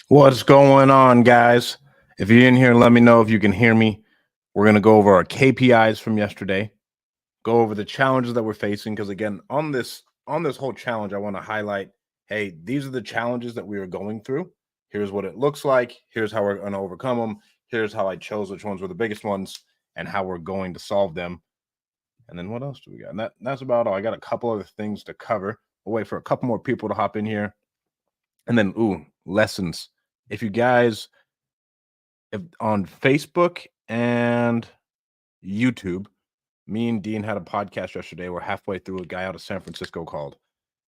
What's going on, guys? If you're in here, let me know if you can hear me. We're going to go over our KPIs from yesterday, go over the challenges that we're facing because again, on this whole challenge, I want to highlight, hey, these are the challenges that we are going through. Here's what it looks like. Here's how we're going to overcome them. Here's how I chose which ones were the biggest ones and how we're going to solve them. And then what else do we got? And that's about all. I got a couple other things to cover. We'll wait for a couple more people to hop in here. And then lessons. If you guys if on Facebook and YouTube, me and Dean had a podcast yesterday. We're halfway through. A guy out of San Francisco called,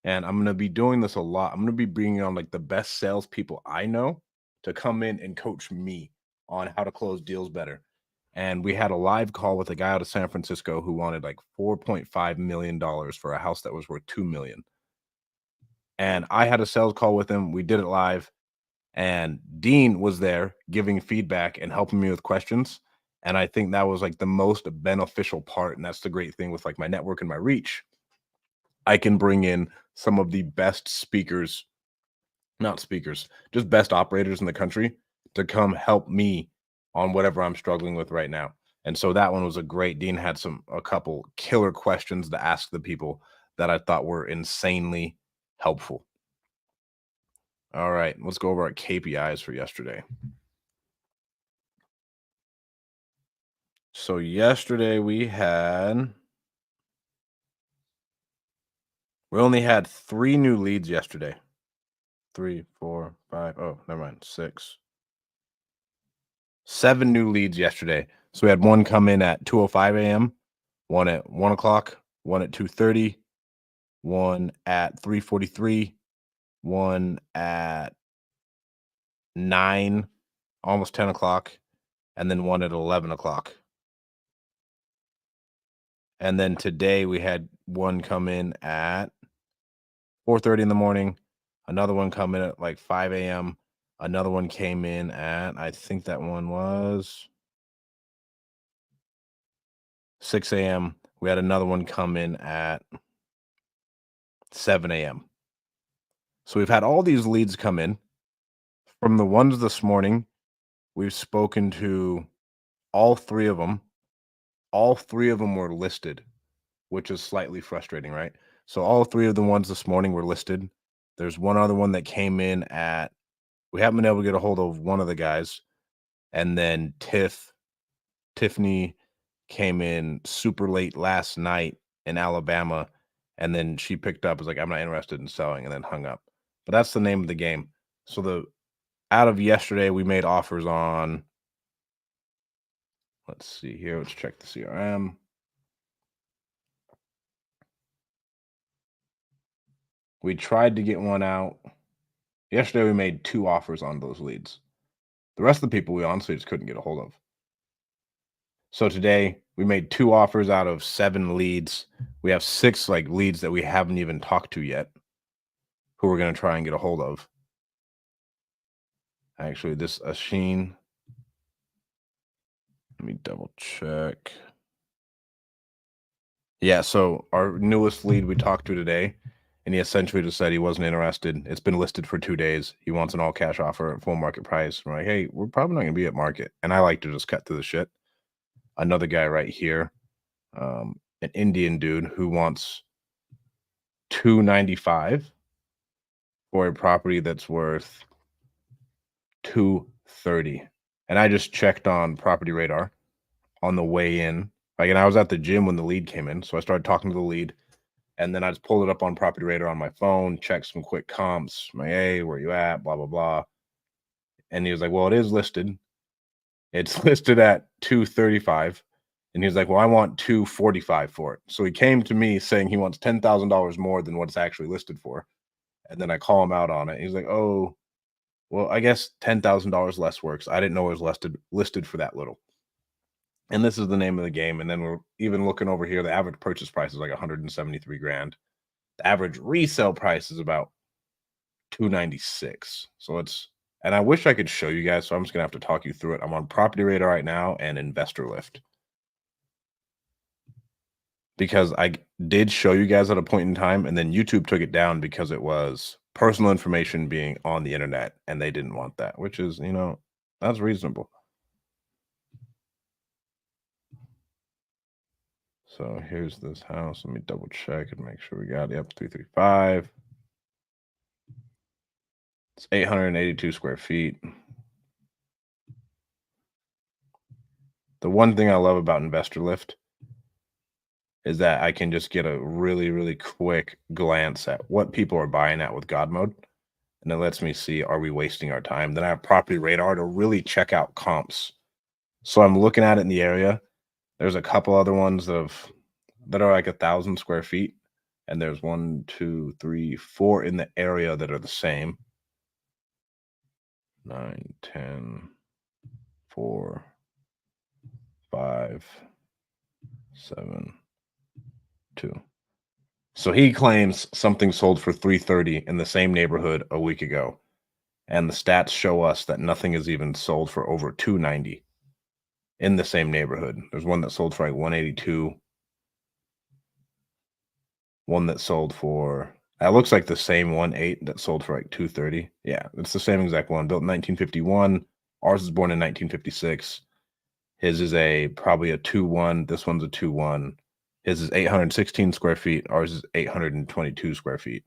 and I'm gonna be doing this a lot. I'm gonna be bringing on like the best salespeople I know to come in and coach me on how to close deals better. And we had a live call with a guy out of San Francisco who wanted like $4.5 million for a house that was worth 2 million. And I had a sales call with him. We did it live. And Dean was there giving feedback and helping me with questions. And I think that was like the most beneficial part. And that's the great thing with like my network and my reach. I can bring in some of the best speakers, not speakers, just best operators in the country to come help me on whatever I'm struggling with right now. And so that one was a great. Dean had a couple killer questions to ask the people that I thought were insanely helpful. All right, let's go over our KPIs for yesterday. So yesterday we only had 3 new leads yesterday. 3, 4, 5. Oh, never mind. 6. 7 new leads yesterday. So we had one come in at 2:05 a.m., one at 1 o'clock, one at 2:30, one at 3:43, one at 9, almost 10 o'clock, and then one at 11 o'clock. And then today we had one come in at 4:30 in the morning, another one come in at like 5 a.m., another one came in at, I think that one was 6 a.m. We had another one come in at 7 a.m. So we've had all these leads come in. From the ones this morning, we've spoken to all 3 of them. All 3 of them were listed, which is slightly frustrating, right? So all 3 of the ones this morning were listed. There's one other one that came in at, we haven't been able to get a hold of one of the guys. And then Tiffany came in super late last night in Alabama, and then she picked up, was like, I'm not interested in selling, and then hung up. But that's the name of the game. So out of yesterday, we made offers on, let's see here, let's check the CRM. We tried to get one out. Yesterday, we made 2 offers on those leads. The rest of the people we honestly just couldn't get a hold of. So today we made 2 offers out of 7 leads. We have 6 like leads that we haven't even talked to yet, who we're going to try and get a hold of. Actually, this Asheen, let me double check. Yeah, so our newest lead we talked to today, and he essentially just said he wasn't interested. It's been listed for 2 days. He wants an all cash offer at full market price. We're like, hey, we're probably not going to be at market. And I like to just cut through the shit. Another guy right here, an Indian dude who wants $295 for a property that's worth $230. And I just checked on Property Radar on the way in. Like, and I was at the gym when the lead came in. So I started talking to the lead. And then I just pulled it up on Property Radar on my phone, checked some quick comps. My, hey, where you at? Blah, blah, blah. And he was like, well, it is listed. It's listed at $235. And he was like, well, I want $245 for it. So he came to me saying he wants $10,000 more than what it's actually listed for. And then I call him out on it. He's like, oh, well, I guess $10,000 less works. I didn't know it was listed for that little. And this is the name of the game. And then we're even looking over here. The average purchase price is like 173 grand. The average resale price is about 296. So and I wish I could show you guys. So I'm just going to have to talk you through it. I'm on Property Radar right now and Investor Lift. Because I did show you guys at a point in time, and then YouTube took it down because it was personal information being on the internet, and they didn't want that, which is, that's reasonable. So here's this house. Let me double check and make sure we got it. Yep, 335. It's 882 square feet. The one thing I love about Investor Lift is that I can just get a really, really quick glance at what people are buying at with God mode. And it lets me see, are we wasting our time? Then I have Property Radar to really check out comps. So I'm looking at it in the area. There's a couple other ones that are like 1,000 square feet. And there's 1, 2, 3, 4 in the area that are the same. 9, 10, 4, 5, 7, 2. So he claims something sold for 330 in the same neighborhood a week ago. And the stats show us that nothing is even sold for over 290 in the same neighborhood. There's one that sold for like 182. One that sold for, that looks like the same 1.8 that sold for like 230. Yeah, it's the same exact one, built in 1951. Ours is born in 1956. His is probably a 2.1. This one's a 2.1. His is 816 square feet. Ours is 822 square feet.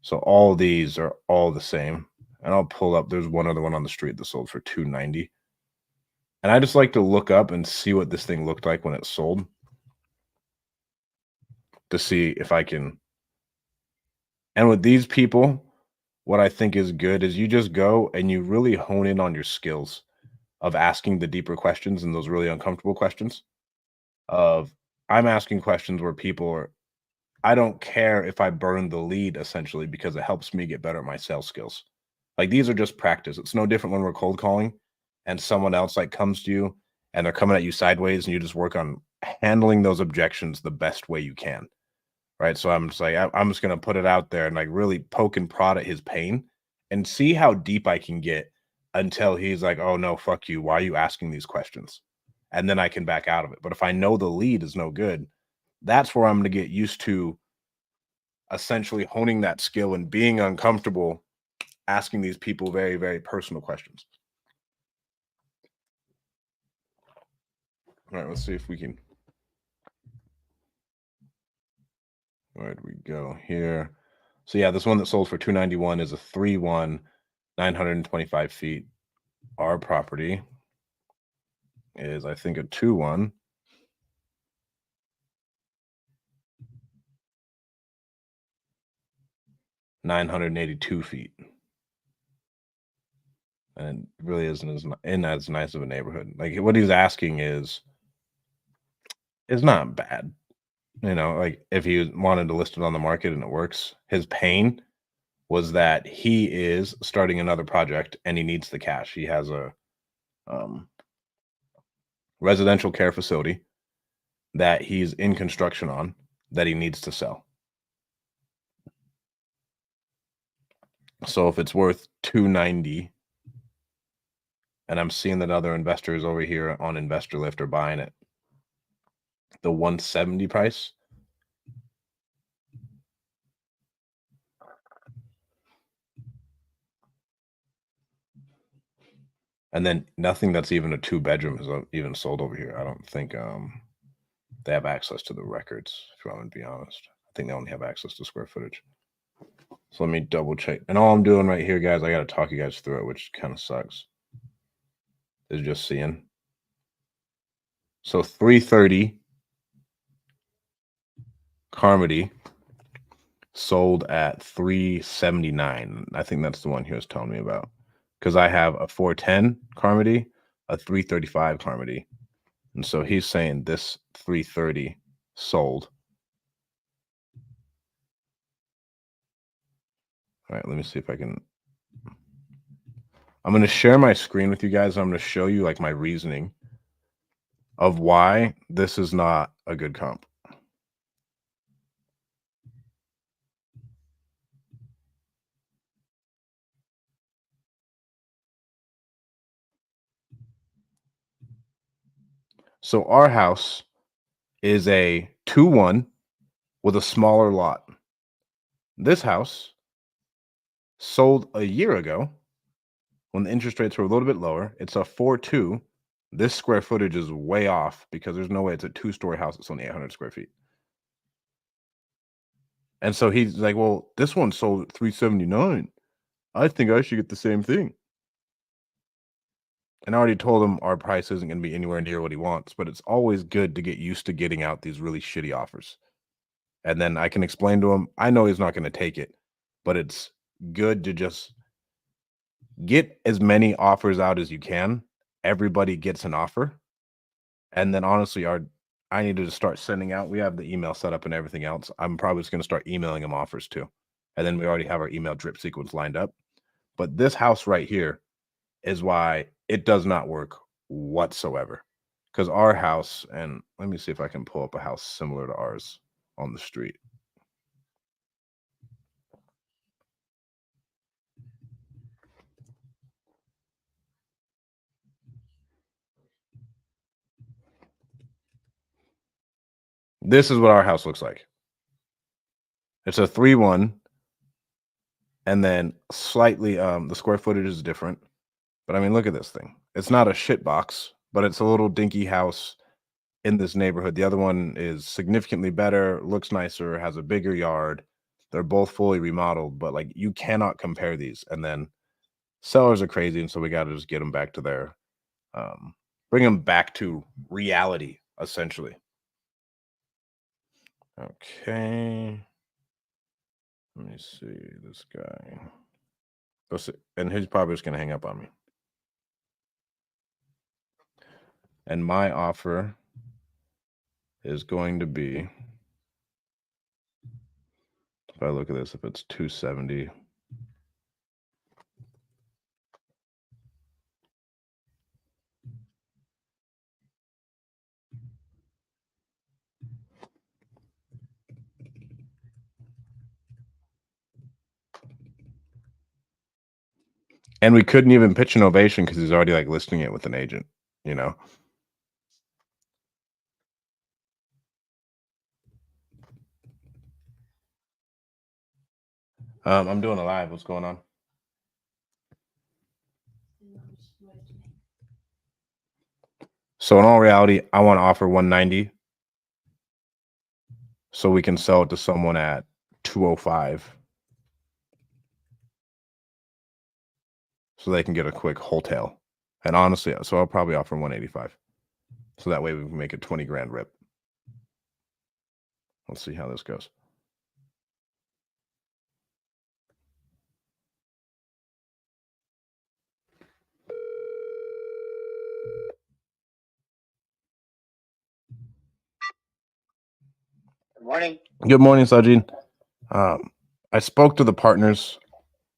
So all of these are all the same. And I'll pull up, there's one other one on the street that sold for 290. And I just like to look up and see what this thing looked like when it sold, to see if I can. And with these people, what I think is good is you just go and you really hone in on your skills of asking the deeper questions and those really uncomfortable questions. I'm asking questions where people are, I don't care if I burn the lead, essentially, because it helps me get better at my sales skills. Like, these are just practice. It's no different when we're cold calling and someone else like comes to you and they're coming at you sideways, and you just work on handling those objections the best way you can. Right. So I'm just like, I'm just going to put it out there and like really poke and prod at his pain and see how deep I can get until he's like, oh no, fuck you. Why are you asking these questions? And then I can back out of it. But if I know the lead is no good, that's where I'm going to get used to essentially honing that skill and being uncomfortable asking these people very, very personal questions. All right, let's see if we can. Where do we go here? So yeah, this one that sold for 291 is a 3.1, 925 feet. Our property is, I think, a 2.1. 982 feet. And it really isn't as nice of a neighborhood. Like, what he's asking is not bad. Like, if he wanted to list it on the market and it works, his pain was that he is starting another project and he needs the cash. He has a residential care facility that he's in construction on that he needs to sell. So if it's worth 290, and I'm seeing that other investors over here on Investor Lift are buying it, the 170 price. And then nothing that's even a 2-bedroom is even sold over here. I don't think they have access to the records, if you want to be honest. I think they only have access to square footage. So let me double check. And all I'm doing right here, guys, I got to talk you guys through it, which kind of sucks, is just seeing. So 330 Carmody sold at 379. I think that's the one he was telling me about, because I have a 410 Carmody, a 335 Carmody. And so he's saying this 330 sold. All right, let me see if I can. I'm going to share my screen with you guys. I'm going to show you like my reasoning of why this is not a good comp. So our house is a 2.1 with a smaller lot. This house Sold a year ago when the interest rates were a little bit lower. It's a 4.2. This square footage is way off because there's no way it's a 2-story house. It's only 800 square feet. And so he's like, well, this one sold at 379. I think I should get the same thing. And I already told him our price isn't going to be anywhere near what he wants, but it's always good to get used to getting out these really shitty offers. And then I can explain to him, I know he's not going to take it, but it's good to just get as many offers out as you can. Everybody gets an offer. And then honestly, I needed to start sending out. We have the email set up and everything else. I'm probably just going to start emailing them offers too. And then we already have our email drip sequence lined up. But this house right here is why it does not work whatsoever. Because our house, and let me see if I can pull up a house similar to ours on the street. This is what our house looks like. It's a 3-1, and then slightly the square footage is different. But I mean, look at this thing. It's not a shit box, but it's a little dinky house in this neighborhood. The other one is significantly better, looks nicer, has a bigger yard. They're both fully remodeled, but like you cannot compare these. And then sellers are crazy, and so we got to just get them back to their bring them back to reality, essentially. Okay. Let me see this guy. Let's see. And he's probably just gonna hang up on me. And my offer is going to be, if I look at this, if it's 270. And we couldn't even pitch an ovation because he's already like listing it with an agent, you know. I'm doing a live. What's going on? So in all reality, I want to offer 190 so we can sell it to someone at 205 so they can get a quick wholesale. And honestly, so I'll probably offer 185. So that way we can make a 20 grand rip. Let's see how this goes. Good morning. Good morning, Sajid. I spoke to the partners.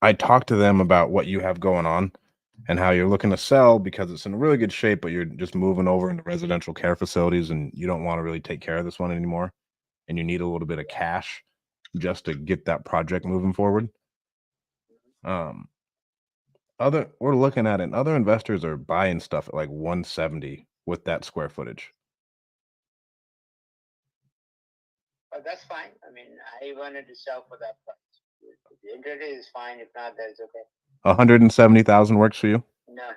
I talked to them about what you have going on and how you're looking to sell because it's in really good shape, but you're just moving over into residential care facilities and you don't want to really take care of this one anymore. And you need a little bit of cash just to get that project moving forward. We're looking at it, and other investors are buying stuff at like 170 with that square footage. But that's fine. I mean, I wanted to sell for that price. If the interest is fine. If not, that's okay. 170,000 works for you? No.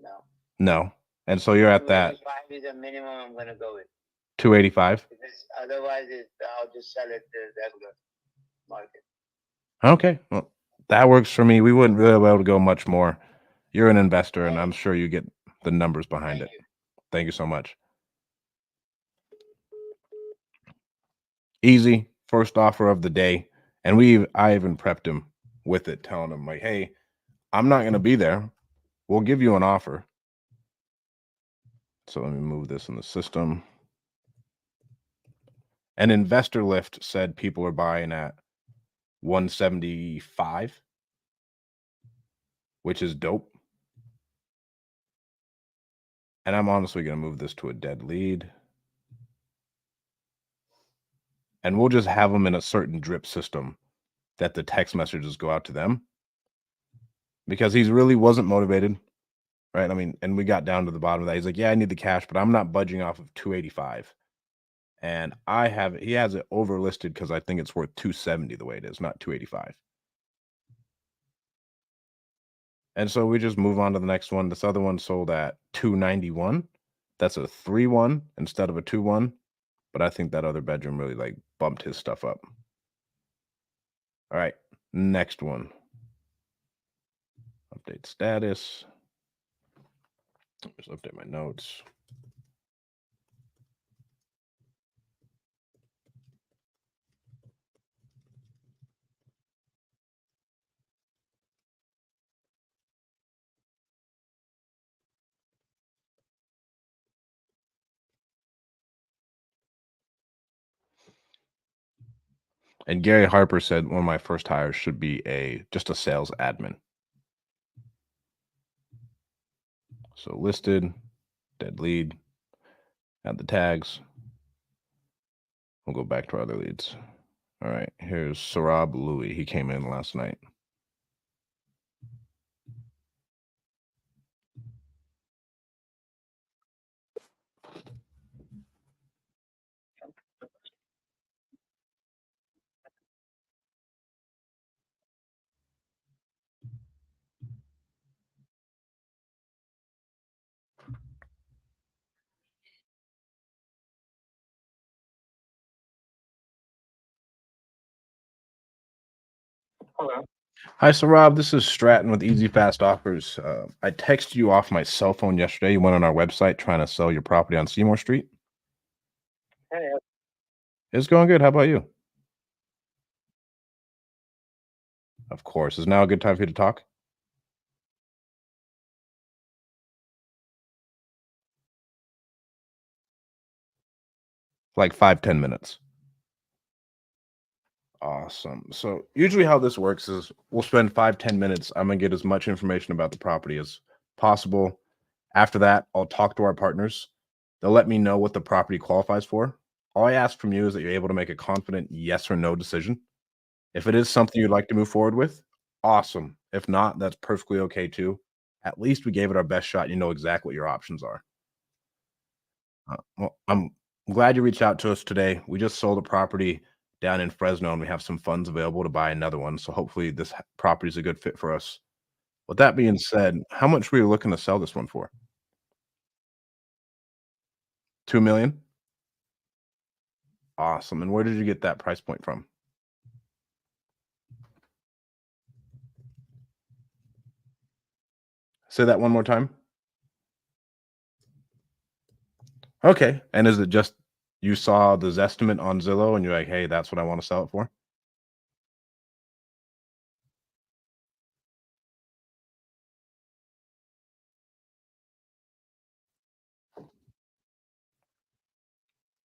No. No. And so you're at that 285 is a minimum I'm going to go with. 285? Because otherwise, I'll just sell it to the regular market. Okay. Well, that works for me. We wouldn't really be able to go much more. You're an investor, and I'm sure you get the numbers behind it. Thank you so much. Easy. First offer of the day. And I even prepped him with it, telling him like, hey, I'm not going to be there. We'll give you an offer. So let me move this in the system. An investor lift said people are buying at 175, which is dope. And I'm honestly going to move this to a dead lead. And we'll just have them in a certain drip system that the text messages go out to them. Because he really wasn't motivated, right? I mean, and we got down to the bottom of that. He's like, yeah, I need the cash, but I'm not budging off of 285. And he has it overlisted because I think it's worth 270 the way it is, not 285. And so we just move on to the next one. This other one sold at 291. That's a 3-1 instead of a 2-1. But I think that other bedroom really like bumped his stuff up. All right. Next one. Update status. Just update my notes. And Gary Harper said one of my first hires should be just a sales admin. So listed, dead lead, add the tags. We'll go back to our other leads. All right, here's Sarab Louis. He came in last night. Hello. Hi, Sarab. This is Stratton with Easy Fast Offers. I texted you off my cell phone yesterday. You went on our website trying to sell your property on Seymour Street. Hey, It's going good. How about you? Of course. Is now a good time for you to talk? Like 5, 10 minutes. Awesome. So usually how this works is we'll spend 5, 10 minutes. I'm gonna get as much information about the property as possible. After that, I'll talk to our partners. They'll let me know what the property qualifies for. All I ask from you is that you're able to make a confident yes or no decision. If it is something you'd like to move forward with, awesome. If not, that's perfectly okay too. At least we gave it our best shot. You know exactly what your options are. Well, I'm glad you reached out to us today. We just sold a property down in Fresno, and we have some funds available to buy another one. So hopefully, this property is a good fit for us. With that being said, how much were you looking to sell this one for? 2 million. Awesome. And where did you get that price point from? Say that one more time. Okay. And is it just you saw the Zestimate on Zillow, and you're like, "Hey, that's what I want to sell it for"?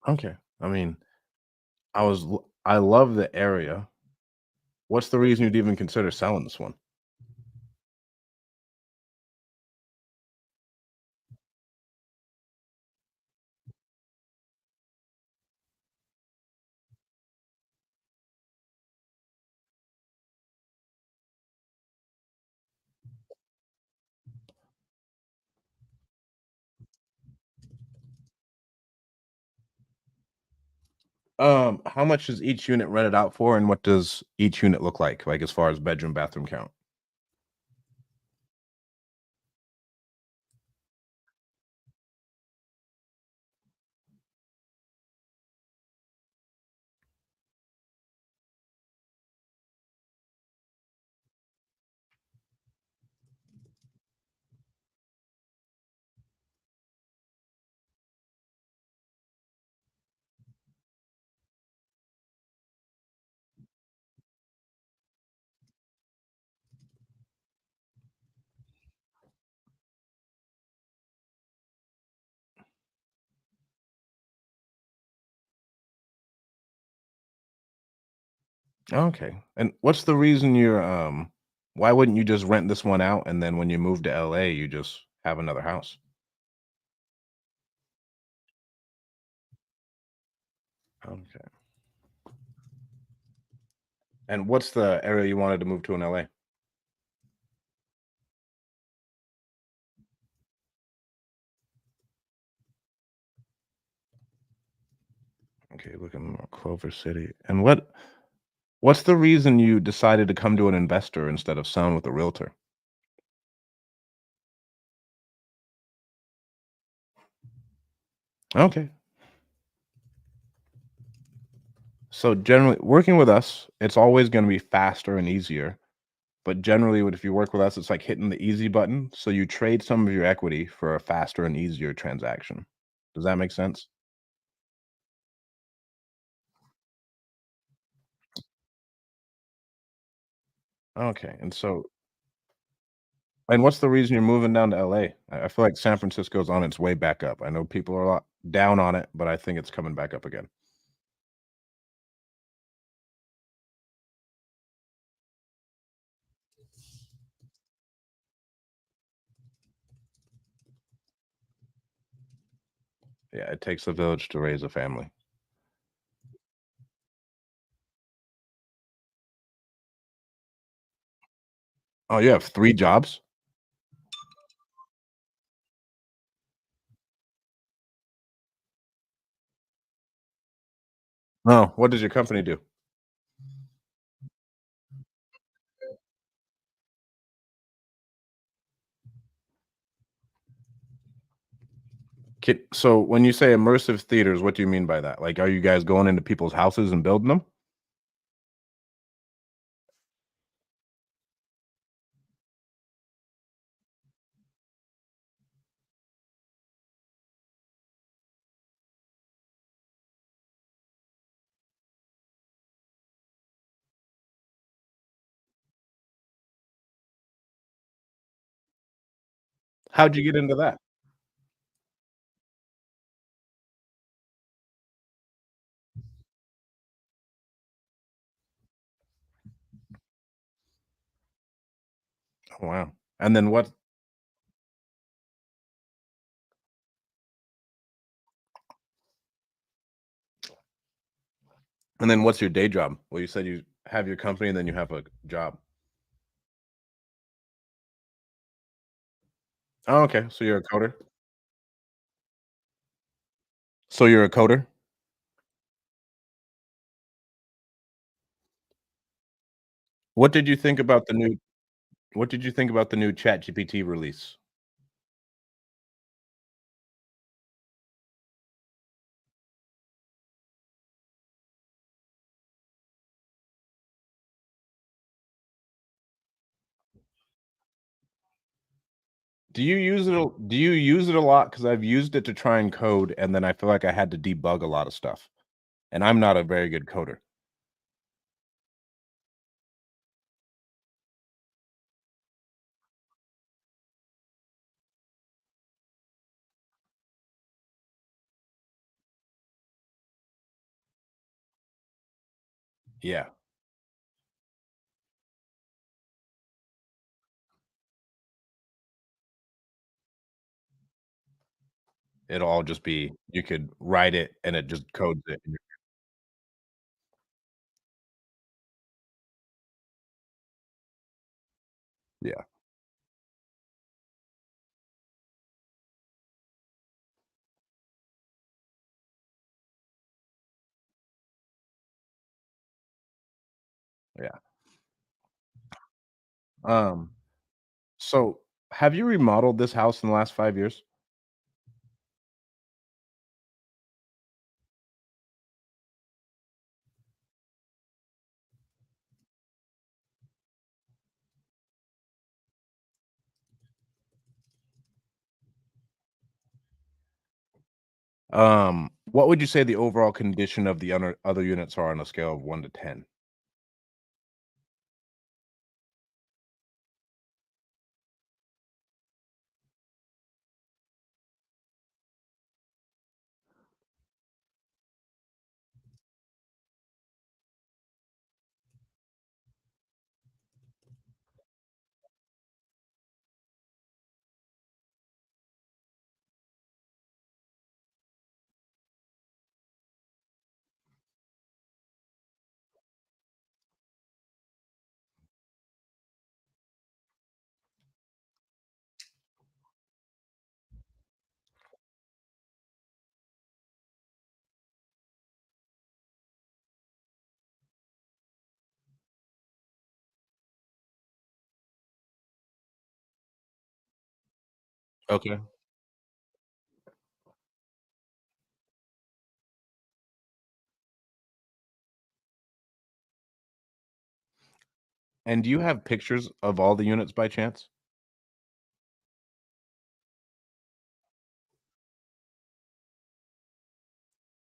Okay. I mean, I love the area. What's the reason you'd even consider selling this one? How much is each unit rented out for, and what does each unit look like as far as bedroom, bathroom count? Okay. And what's the reason why wouldn't you just rent this one out and then when you move to LA, you just have another house? Okay. And what's the area you wanted to move to in LA? Okay, looking more Clover City. And what's the reason you decided to come to an investor instead of selling with a realtor? Okay. So generally, working with us, it's always going to be faster and easier. But generally, if you work with us, it's like hitting the easy button. So you trade some of your equity for a faster and easier transaction. Does that make sense? Okay. And what's the reason you're moving down to LA? I feel like San Francisco's on its way back up. I know people are a lot down on it, but I think it's coming back up again. Yeah, it takes a village to raise a family. Oh, you have 3 jobs? Oh, what does your company do? So when you say immersive theaters, what do you mean by that? Like, are you guys going into people's houses and building them? How'd you get into that? Oh, wow. And then what and then what's your day job? Well, you said you have your company and then you have a job. Oh, okay. So you're a coder? So you're a coder? What did you think about the new what did you think about the new ChatGPT release? Do you use it a lot? Because I've used it to try and code, and then I feel like I had to debug a lot of stuff, and I'm not a very good coder. Yeah. It'll all just be you could write it and it just codes it and yeah, yeah. Um, so have you remodeled this house in the last 5 years? What would you say the overall condition of the other units are on a scale of 1 to 10? Okay. And do you have pictures of all the units by chance?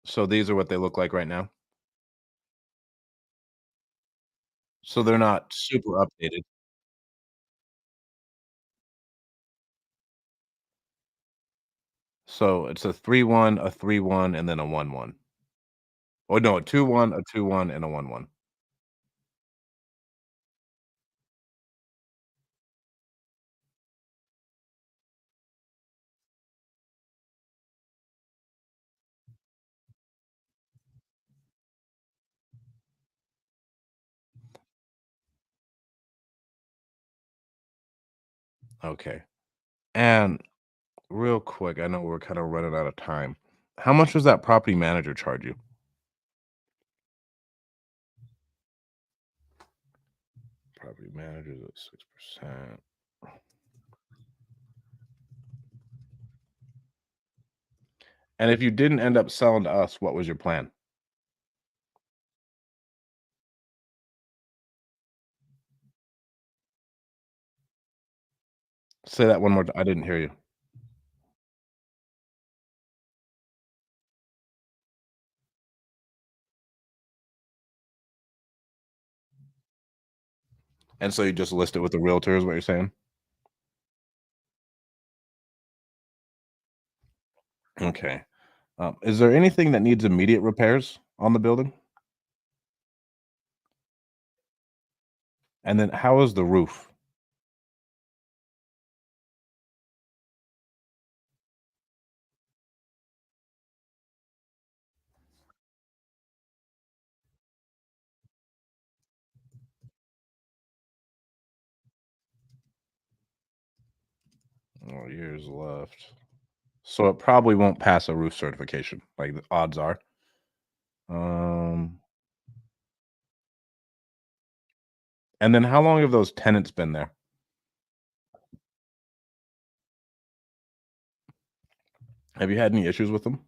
So these are what they look like right now? So they're not super updated. So it's a 3-1, a 3-1, and then a 1-1. Oh, no, a 2-1, a 2-1, and a 1-1. Okay. And real quick, I know we're kinda running out of time. How much does that property manager charge you? Property managers at 6%. And if you didn't end up selling to us, what was your plan? Say that one more I didn't hear you. And so you just list it with the realtor is what you're saying? Okay. Is there anything that needs immediate repairs on the building? And then how is the roof? Oh, years left. So it probably won't pass a roof certification, like the odds are. Um, and then how long have those tenants been there? Have you had any issues with them?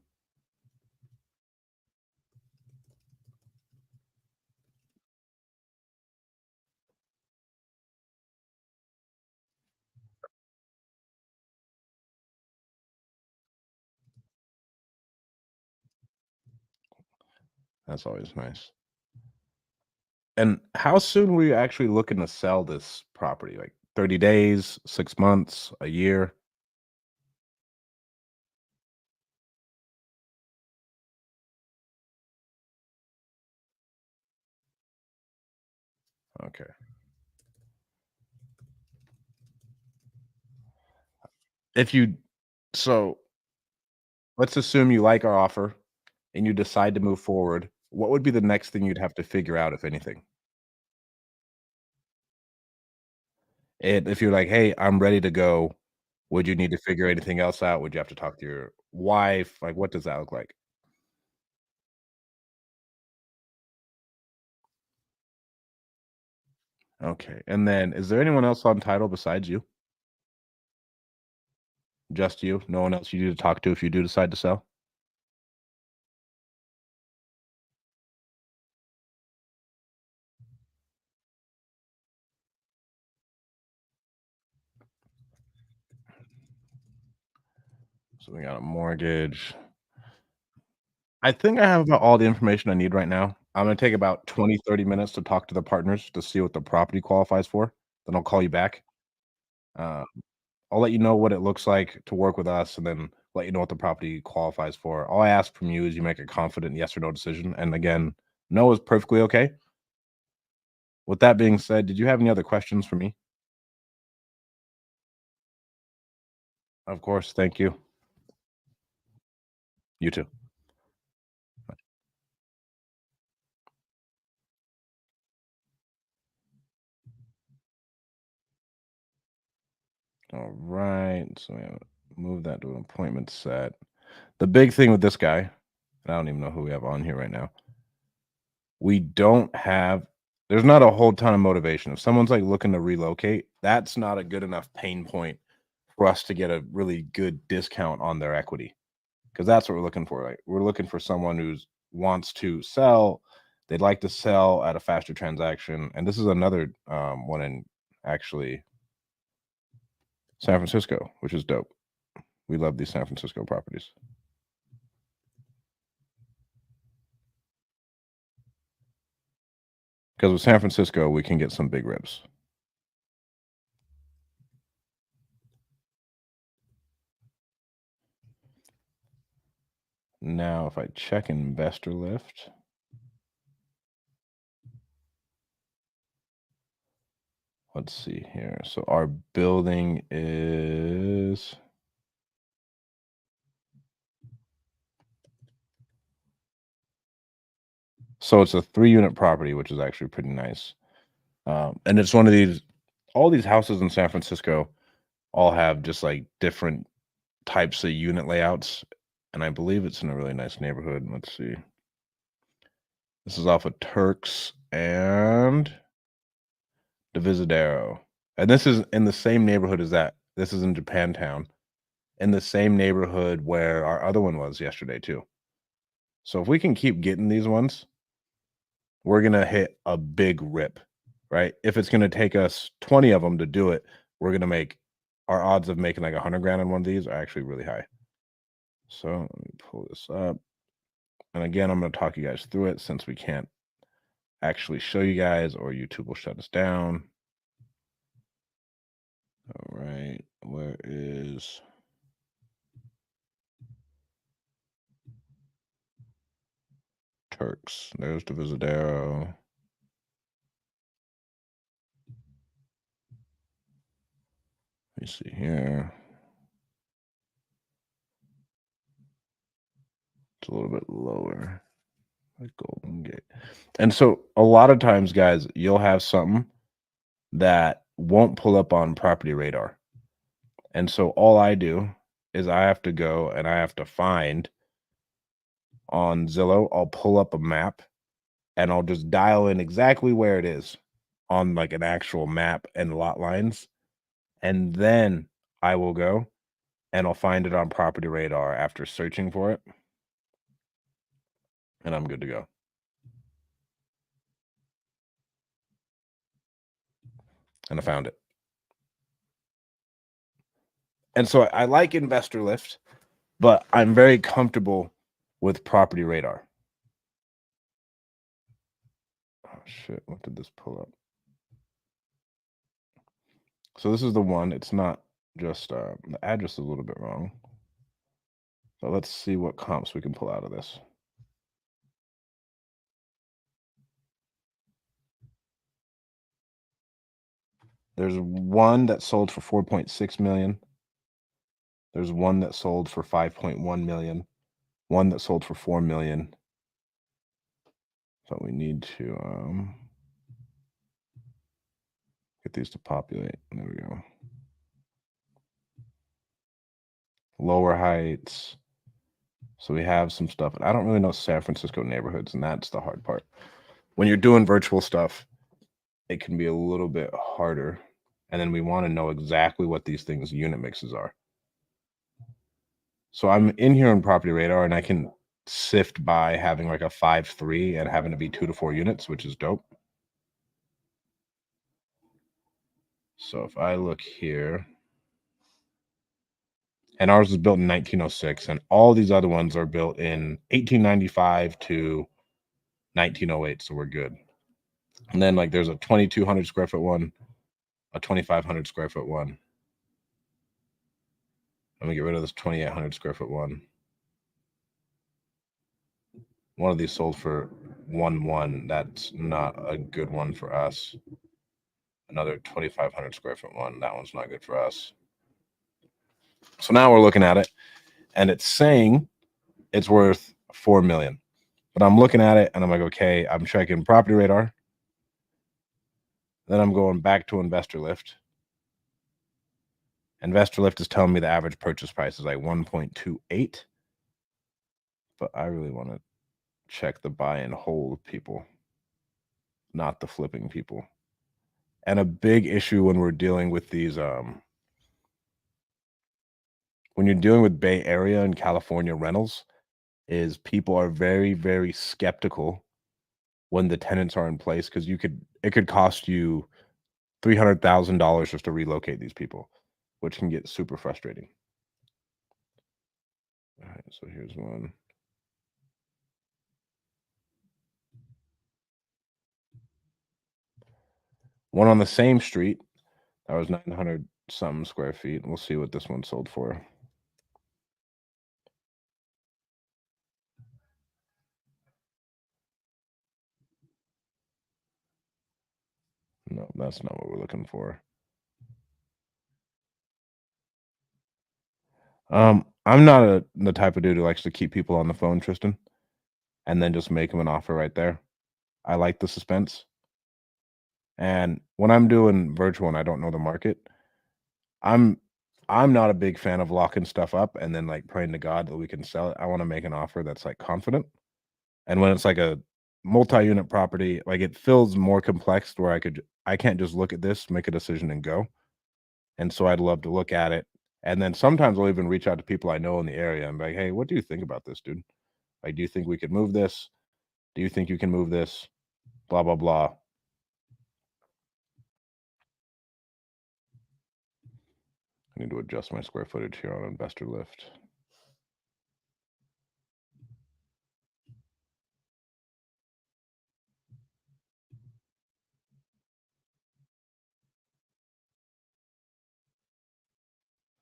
That's always nice. And how soon were you actually looking to sell this property? Like 30 days, 6 months, a year? Okay. If you so let's assume you like our offer and you decide to move forward. What would be the next thing you'd have to figure out, if anything? And if you're like, "Hey, I'm ready to go," would you need to figure anything else out? Would you have to talk to your wife? Like, what does that look like? Okay, and then is there anyone else on title besides you? Just you? No one else you need to talk to if you do decide to sell? So we got a mortgage. I think I have about all the information I need right now. I'm gonna take about 20, 30 minutes to talk to the partners to see what the property qualifies for. Then I'll call you back. Uh, I'll let you know what it looks like to work with us and then let you know what the property qualifies for. All I ask from you is you make a confident yes or no decision. And again, no is perfectly okay. With that being said, did you have any other questions for me? Of course. Thank you. You too. All right. So we have move that to an appointment set. The big thing with this guy, and I don't even know who we have on here right now. We don't have there's not a whole ton of motivation. If someone's like looking to relocate, that's not a good enough pain point for us to get a really good discount on their equity. Because that's what we're looking for. Like we're looking for someone who's wants to sell. They'd like to sell at a faster transaction. And this is another one in actually San Francisco, which is dope. We love these San Francisco properties. Because with San Francisco, we can get some big ribs. Now, if I check Investor Lift, let's see here. So our building is so it's a 3-unit property, which is actually pretty nice. And it's one of these, all these houses in San Francisco all have just like different types of unit layouts. And I believe it's in a really nice neighborhood. Let's see. This is off of Turks and Divisadero. And this is in the same neighborhood as that. This is in Japantown, in the same neighborhood where our other one was yesterday too. So if we can keep getting these ones, we're going to hit a big rip, right? If it's going to take us 20 of them to do it, we're going to make our odds of making like 100 grand on one of these are actually really high. So let me pull this up. And again, I'm going to talk you guys through it since we can't actually show you guys or YouTube will shut us down. All right, where is Turks? There's Divisadero. Let me see here. It's a little bit lower. Like Golden Gate. And so a lot of times, guys, you'll have something that won't pull up on Property Radar. And so all I do is I have to go and I have to find on Zillow, I'll pull up a map and I'll just dial in exactly where it is on like an actual map and lot lines. And then I will go and I'll find it on Property Radar after searching for it. And I'm good to go. And I found it. And so I like Investor Lift, but I'm very comfortable with Property Radar. Oh shit, what did this pull up? So this is the one. It's not just the address is a little bit wrong. So let's see what comps we can pull out of this. There's one that sold for 4.6 million. There's one that sold for 5.1 million. One that sold for 4 million. So we need to get these to populate. There we go. Lower Heights. So we have some stuff. I don't really know San Francisco neighborhoods, and that's the hard part. When you're doing virtual stuff, it can be a little bit harder. And then we want to know exactly what these things unit mixes are. So I'm in here on Property Radar, and I can sift by having like a 5-3 and having to be 2 to 4 units, which is dope. So if I look here, and ours was built in 1906, and all these other ones are built in 1895 to 1908, so we're good. And then like there's a 2,200 square foot one, a 2,500 square foot one. Let me get rid of this 2,800 square foot one. One of these sold for 1.1. That's not a good one for us. Another 2,500 square foot one. That one's not good for us. So now we're looking at it, and it's saying it's worth 4 million. But I'm looking at it, and I'm like, okay, I'm checking Property Radar. Then I'm going back to Investor Lift. Investor Lift is telling me the average purchase price is like 1.28. But I really want to check the buy and hold people, not the flipping people. And a big issue when we're dealing with these, when you're dealing with Bay Area and California rentals, is people are very, very skeptical when the tenants are in place, because it could cost you $300,000 just to relocate these people, which can get super frustrating. All right, so here's one. One on the same street. That was 900 something square feet. We'll see what this one sold for. No, that's not what we're looking for. I'm not the type of dude who likes to keep people on the phone, Tristan, and then just make them an offer right there. I like the suspense. And when I'm doing virtual and I don't know the market, I'm not a big fan of locking stuff up and then like praying to God that we can sell it. I want to make an offer that's like confident. And when it's like a multi-unit property, like it feels more complex where I can't just look at this, make a decision and go. And so I'd love to look at it. And then sometimes I'll even reach out to people I know in the area and be like, hey, what do you think about this, dude? Like, do you think we could move this? Do you think you can move this? Blah, blah, blah. I need to adjust my square footage here on Investor Lift.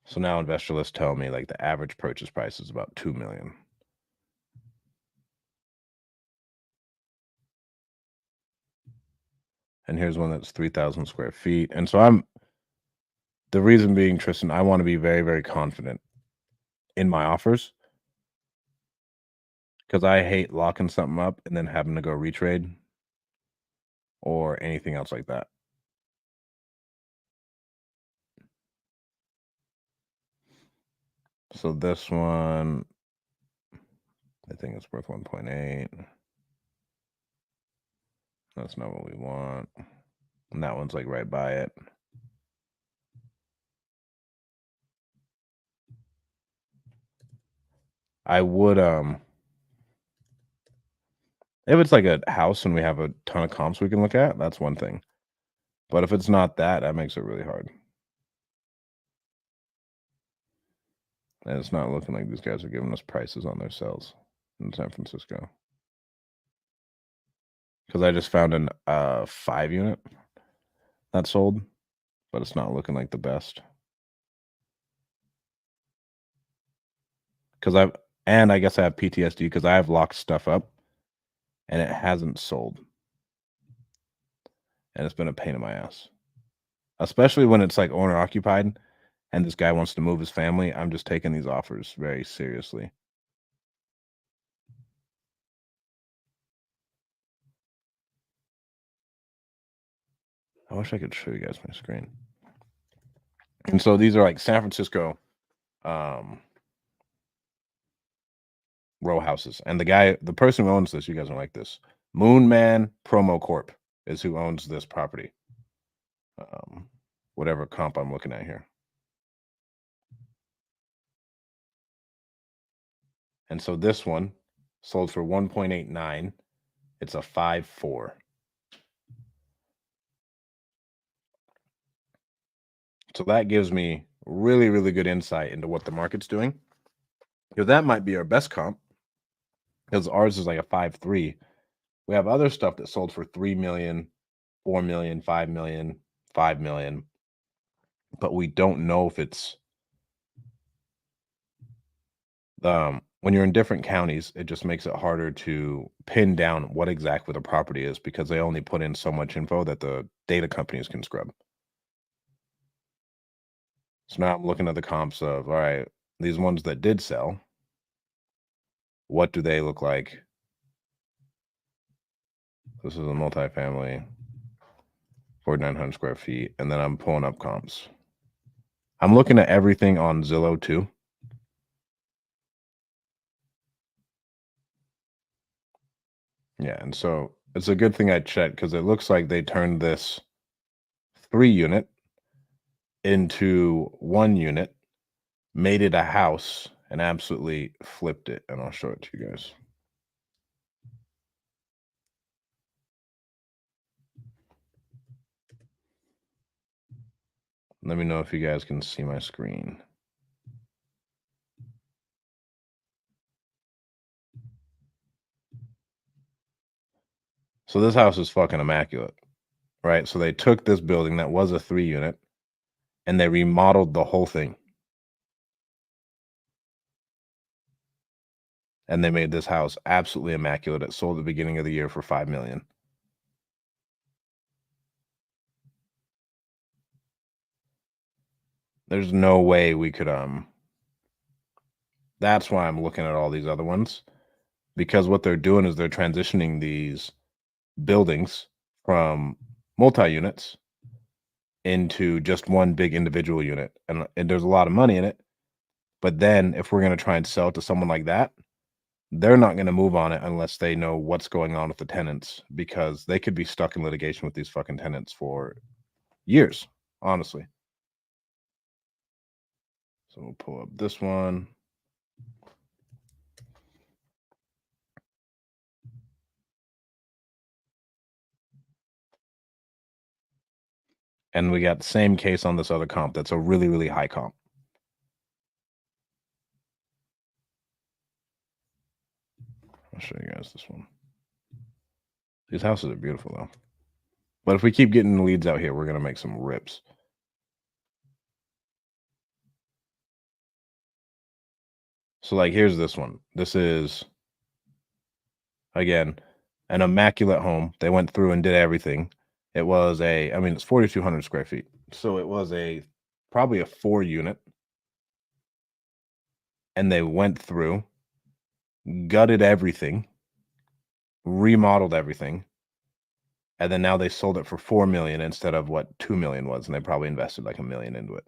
So now Investor List tell me like the average purchase price is about $2 million. And here's one that's 3,000 square feet. And so the reason being, Tristan, I want to be very, very confident in my offers because I hate locking something up and then having to go retrade or anything else like that. So this one, I think it's worth 1.8. That's not what we want. And that one's like right by it. I would if it's like a house and we have a ton of comps we can look at, that's one thing. But if it's not that, that makes it really hard. And it's not looking like these guys are giving us prices on their sales in San Francisco. Because I just found an 5-unit that sold, but it's not looking like the best. Because I guess I have PTSD because I have locked stuff up and it hasn't sold. And it's been a pain in my ass. Especially when it's like owner occupied and this guy wants to move his family. I'm just taking these offers very seriously. I wish I could show you guys my screen. And so these are like San Francisco row houses. And the person who owns this, you guys don't like this. Moonman Promo Corp is who owns this property. Whatever comp I'm looking at here. And so this one sold for 1.89. It's a 5.4. So that gives me really, really good insight into what the market's doing. Because that might be our best comp. Because ours is like a 5.3. We have other stuff that sold for 3 million, 4 million, 5 million, 5 million. But we don't know if it's when you're in different counties, it just makes it harder to pin down what exactly the property is because they only put in so much info that the data companies can scrub. So now I'm looking at the comps of, all right, these ones that did sell, what do they look like? This is a multifamily, 4,900 square feet. And then I'm pulling up comps. I'm looking at everything on Zillow too. Yeah, and so it's a good thing I checked because it looks like they turned this 3-unit into 1 unit, made it a house, and absolutely flipped it. And I'll show it to you guys. Let me know if you guys can see my screen. So this house is fucking immaculate, right? So they took this building that was a 3-unit and they remodeled the whole thing. And they made this house absolutely immaculate. It sold at the beginning of the year for $5 million. There's no way we could that's why I'm looking at all these other ones, because what they're doing is they're transitioning these buildings from multi-units into just one big individual unit, and there's a lot of money in it. But then if we're going to try and sell it to someone like that, they're not going to move on it unless they know what's going on with the tenants, because they could be stuck in litigation with these fucking tenants for years, honestly. So we'll pull up this one. And we got the same case on this other comp. That's a really, really high comp. I'll show you guys this one. These houses are beautiful, though. But if we keep getting the leads out here, we're going to make some rips. So, like, here's this one. This is, again, an immaculate home. They went through and did everything. It was it's 4,200 square feet. So it was probably a 4-unit. And they went through, gutted everything, remodeled everything. And then now they sold it for $4 million instead of what $2 million was. And they probably invested like $1 million into it.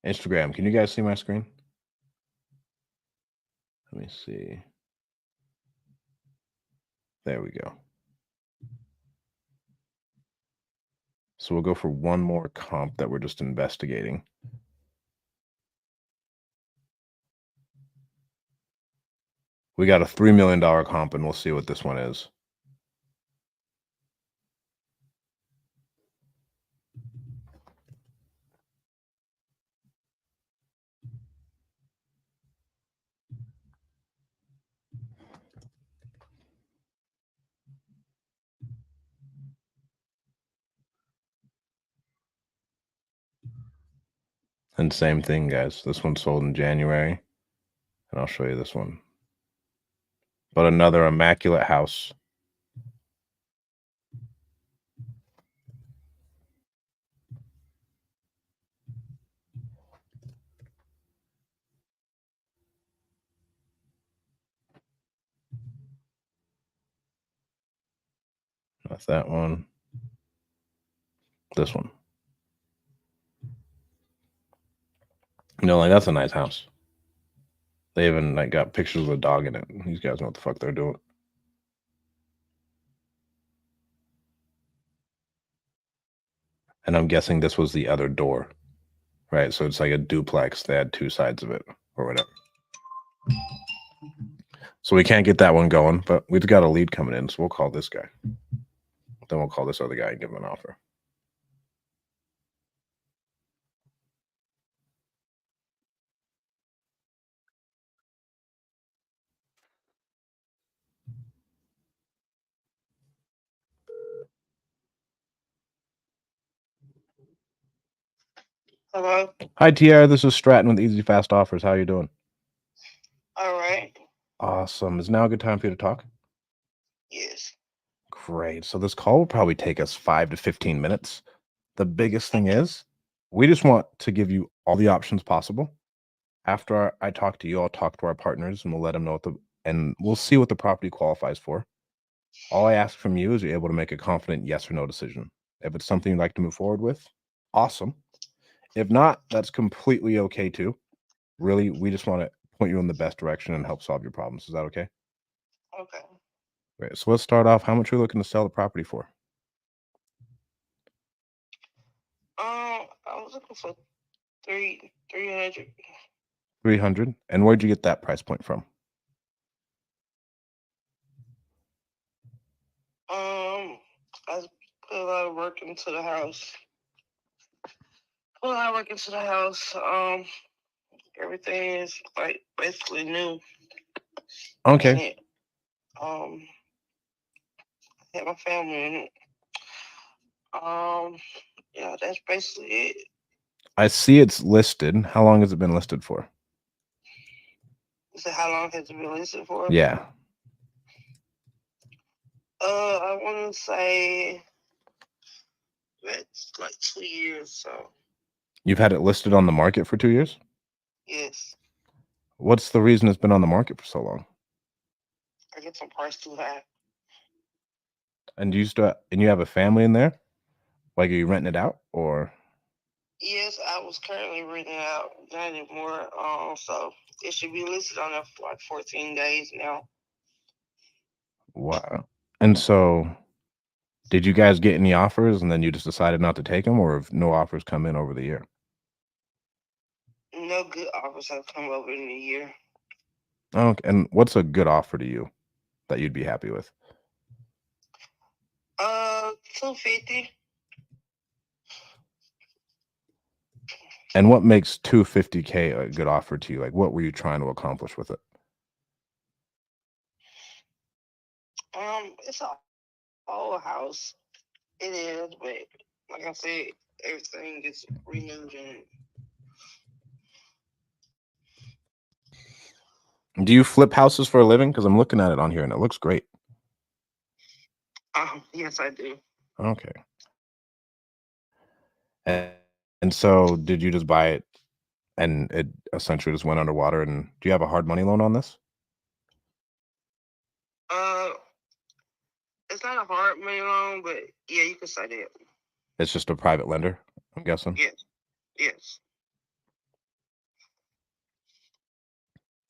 Instagram, can you guys see my screen? Let me see. There we go. So we'll go for one more comp that we're just investigating. We got a $3 million comp, and we'll see what this one is. And same thing, guys. This one sold in January. And I'll show you this one. But another immaculate house. That's that one. This one. Like, that's a nice house. They even got pictures of a dog in it. These guys know what the fuck they're doing. And I'm guessing this was the other door, right? So it's like a duplex. They had 2 sides of it or whatever. So we can't get that one going, but we've got a lead coming in. So we'll call this guy. Then we'll call this other guy and give him an offer. Hello. Hi, Tiara. This is Stratton with Easy Fast Offers. How you doing? All right. Awesome. Is now a good time for you to talk? Yes. Great. So this call will probably take us 5 to 15 minutes. The biggest thing is we just want to give you all the options possible. After I talk to you, I'll talk to our partners and we'll let them know and we'll see what the property qualifies for. All I ask from you is you're able to make a confident yes or no decision. If it's something you'd like to move forward with, awesome. If not, that's completely okay too. Really, we just want to point you in the best direction and help solve your problems. Is that okay? Okay. Great. So let's start off. How much are you looking to sell the property for? I was looking for 300. 300. And where'd you get that price point from? I put a lot of work into the house. Put a lot of work into the house. Everything is like basically new. Okay. And it, had my family in it. Yeah, that's basically it. I see it's listed. How long has it been listed for? So how long has it been listed for? Yeah. I want to say that's like 2 years. So You've had it listed on the market for 2 years? yes, What's the reason it's been on the market for so long? I get some price too high. And you have a family in there? Like, are you renting it out or? Yes, I was currently renting it out, not anymore. So it should be listed on there for like 14 days now. Wow. And so, did you guys get any offers and then you just decided not to take them, or have no offers come in over the year? No good offers have come over in a year. Okay. And what's a good offer to you that you'd be happy with? 250. And what makes $250K a good offer to you? Like, what were you trying to accomplish with it? It's a old house. It is, but like I said, everything is renewed and Do you flip houses for a living? Because I'm looking at it on here and it looks great. yes, I do. Okay. And so, did you just buy it and it essentially just went underwater? And do you have a hard money loan on this? Uh, it's not a hard money loan, but yeah, you could say that. It's just a private lender, I'm guessing. Yes, yes.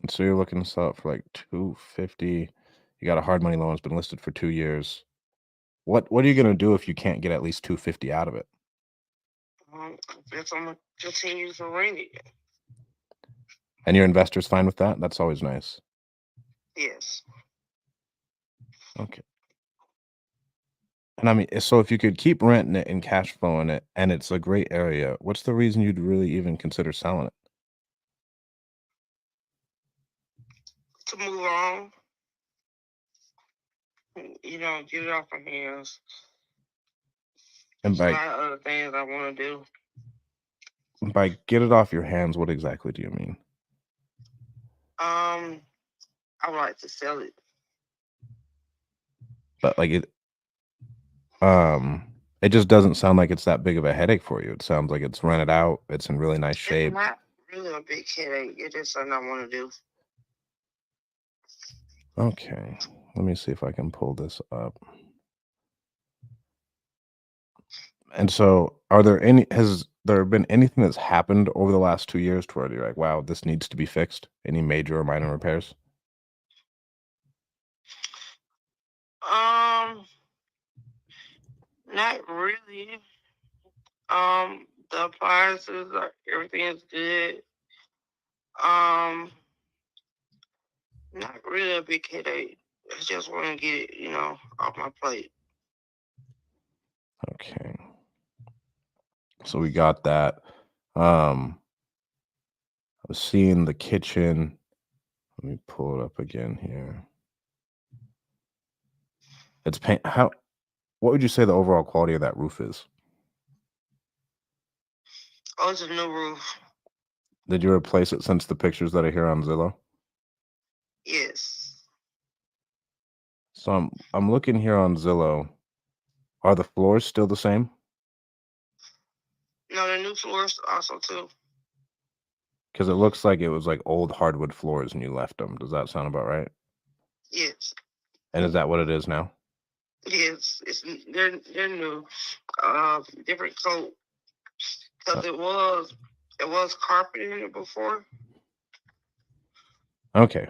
And so you're looking to sell it for like 250. You got a hard money loan. It's been listed for 2 years. What are you gonna do if you can't get at least 250 out of it? I guess I'm gonna continue to rent it. And your investor's fine with that? That's always nice. Yes. Okay. And I mean, so if you could keep renting it and cash flowing it, and it's a great area, what's the reason you'd really even consider selling it? To move on, get it off my hands. And There's a lot of other things I want to do. by get it off your hands, what exactly do you mean? I would like to sell it. But like it just doesn't sound like it's that big of a headache for you. It sounds like it's rented out. It's in really nice shape. It's not really a big headache. It's just something I want to do. Okay. Let me see if I can pull this up. And so, has there been anything that's happened over the last 2 years to where you're like, wow, this needs to be fixed? Any major or minor repairs? Not really. The appliances everything is good. Not really a big headache. I just want to get it, off my plate. Okay. So we got that. I was seeing the kitchen. Let me pull it up again here. It's paint. What would you say the overall quality of that roof is? Oh, it's a new roof. Did you replace it since the pictures that are here on Zillow? Yes. So I'm looking here on Zillow. Are the floors still the same? No, the new floors also too. Because it looks like it was like old hardwood floors and you left them. Does that sound about right? Yes. And is that what it is now? Yes. They're new. Different coat. Because it was carpet in it before. Okay.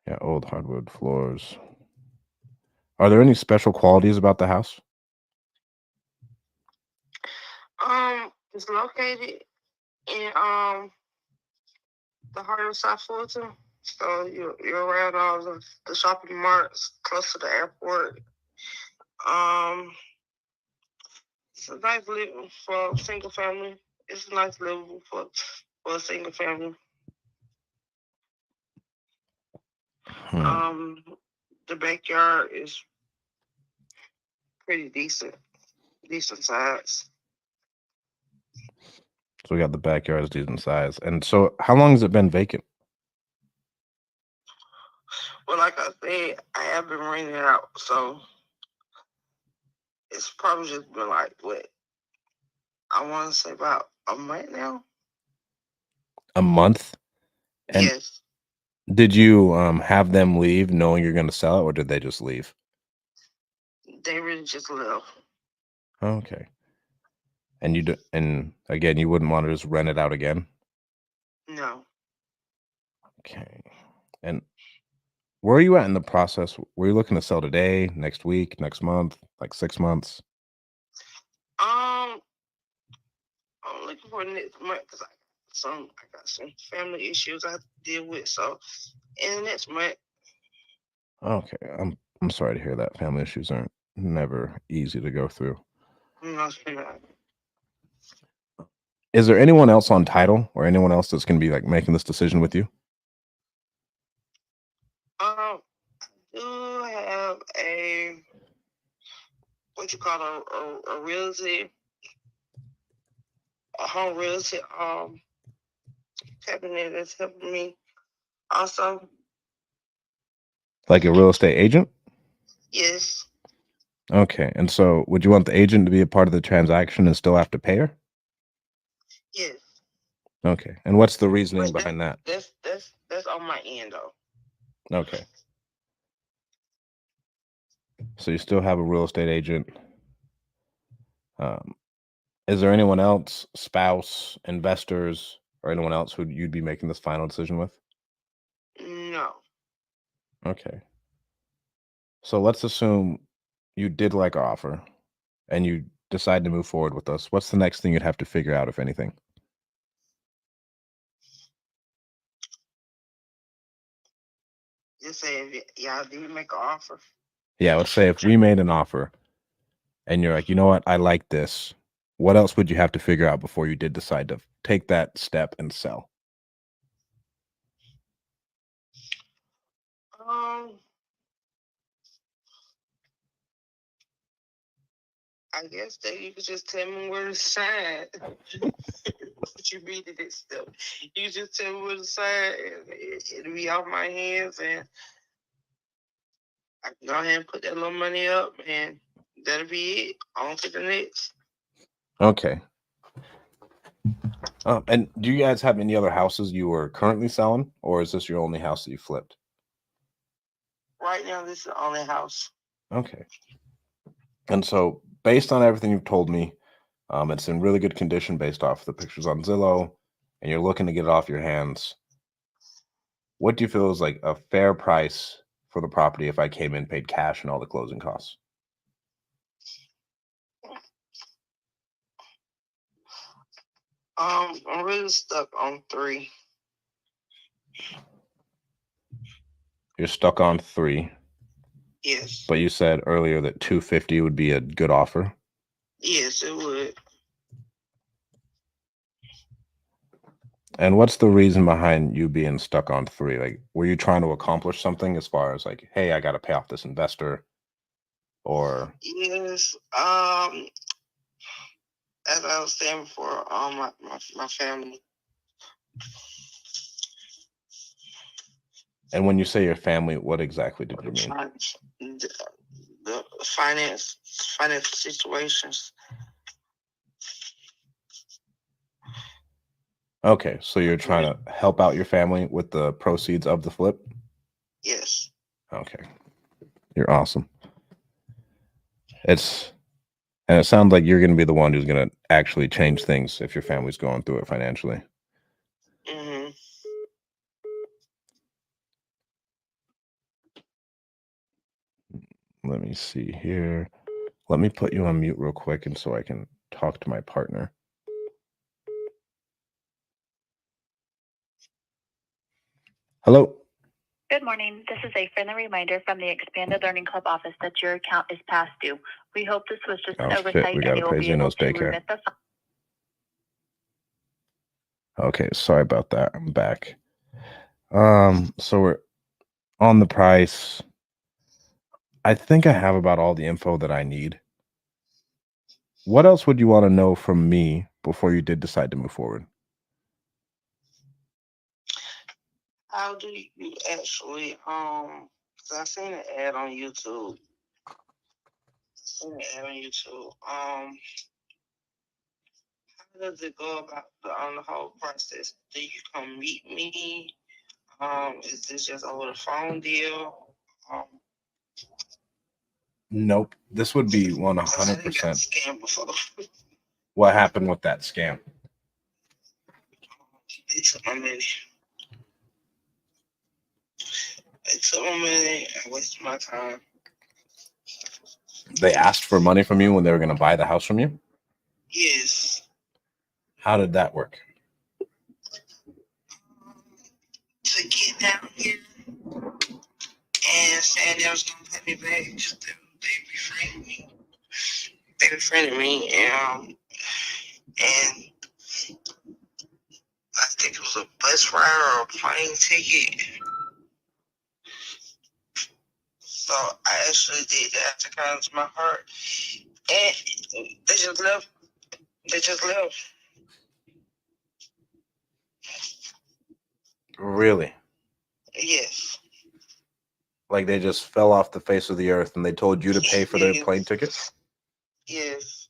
Yeah, old hardwood floors. Are there any special qualities about the house? It's located in the heart of South Fulton. So you're around all the shopping marts, close to the airport. It's a nice living for a single family. It's a nice living for a single family. Hmm. The backyard is pretty decent size. So we got the backyard is decent size. And so how long has it been vacant? Well, like I said, I have been renting it out, so it's probably just been like what I want to say about a month now. A month? And Yes, did you have them leave knowing you're going to sell it, or did they just leave? they really just left. Okay. And and again, you wouldn't want to just rent it out again? No, Okay. And where are you at in the process? Were you looking to sell today, next week, next month, like 6 months? I'm looking for next month because I got some family issues I have to deal with. So in the next month, Okay. I'm sorry to hear that. Family issues aren't never easy to go through. I'm not sure. Is there anyone else on title or anyone else that's going to be like making this decision with you? I do have a what you call a realty, a home realty cabinet that's helping me. Also, Like a real estate agent? yes, Okay. And so would you want the agent to be a part of the transaction and still have to pay her? yes. Okay. And what's the reasoning But behind that? that's on my end though. Okay. So you still have a real estate agent. Um, is there anyone else, spouse, investors, or anyone else who you'd be making this final decision with? No. Okay. So let's assume you did like our offer and you decide to move forward with us. What's the next thing you'd have to figure out, if anything? Just say if y'all did make an offer. Yeah, let's say if we made an offer and you're like, you know what, I like this. What else would you have to figure out before you did decide to take that step and sell? I guess that you could just tell me where to sign. What you mean to this stuff? You just tell me where to sign, and it'll be off my hands, and I can go ahead and put that little money up, and that'll be it. On to the next. Okay. And do you guys have any other houses you are currently selling, or is this your only house that you flipped? Right now, this is the only house. Okay. And so, based on everything you've told me, it's in really good condition based off the pictures on Zillow, and you're looking to get it off your hands. What do you feel is like a fair price for the property if I came in, paid cash, and all the closing costs? I'm really stuck on 3. You're stuck on 3, Yes. but you said earlier that 250 would be a good offer. Yes, it would. And what's the reason behind you being stuck on 3? Like, were you trying to accomplish something as far as like, hey, I got to pay off this investor, or? Yes. As I was saying before, my family. And when you say your family, what exactly did you mean? The financial situations. Okay, so you're trying to help out your family with the proceeds of the flip? Yes. Okay. You're awesome. And it sounds like you're going to be the one who's going to actually change things if your family's going through it financially. Mm-hmm. Let me see here. Let me put you on mute real quick and so I can talk to my partner. Hello. Good morning. This is a friendly reminder from the Expanded Learning Club office that your account is past due. We hope this was just an Oh, shit, oversight we and gotta you will pay be able Zeno's to daycare. remit the Okay, sorry about that. I'm back. So we're on the price. I think I have about all the info that I need. What else would you want to know from me before you did decide to move forward? How do you actually 'cause I seen an ad on YouTube. How does it go about the whole process? Do you come meet me? Is this just over the phone deal? Nope. This would be 'Cause I done got 100%. scammed before. What happened with that scam? They took my money. I wasted my time. They asked for money from you when they were going to buy the house from you? Yes. How did that work? To get down here and saying they was gonna put me back. They befriended me. They befriended me, and I think it was a bus ride or a plane ticket. So I actually did that to kind of my heart, and they just left. They just left. Really? Yes. Like they just fell off the face of the earth and they told you to pay for their Yes. plane ticket? Yes.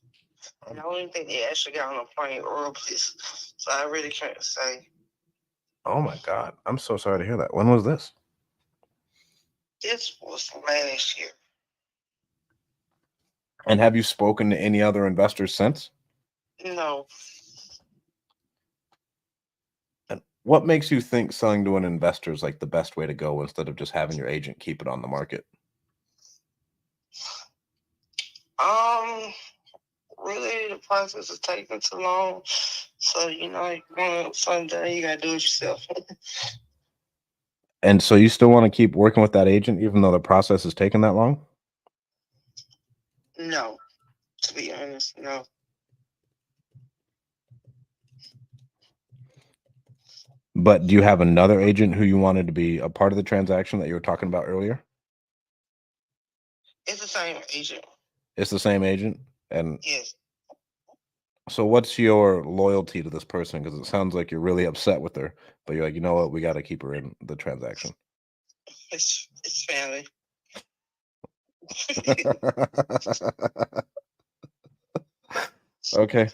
And I don't even think they actually got on a plane early, so I really can't say. Oh my God. I'm so sorry to hear that. When was this? This was last year. And have you spoken to any other investors since? No. And what makes you think selling to an investor is like the best way to go instead of just having your agent keep it on the market? Really, the process is taking too long. So, someday you gotta do it yourself. And so you still want to keep working with that agent even though the process is taking that long? No, to be honest, no. But do you have another agent who you wanted to be a part of the transaction that you were talking about earlier? It's the same agent. It's the same agent? And Yes. so what's your loyalty to this person? Because it sounds like you're really upset with her, but you're like, you know what, we got to keep her in the transaction. It's family. Okay.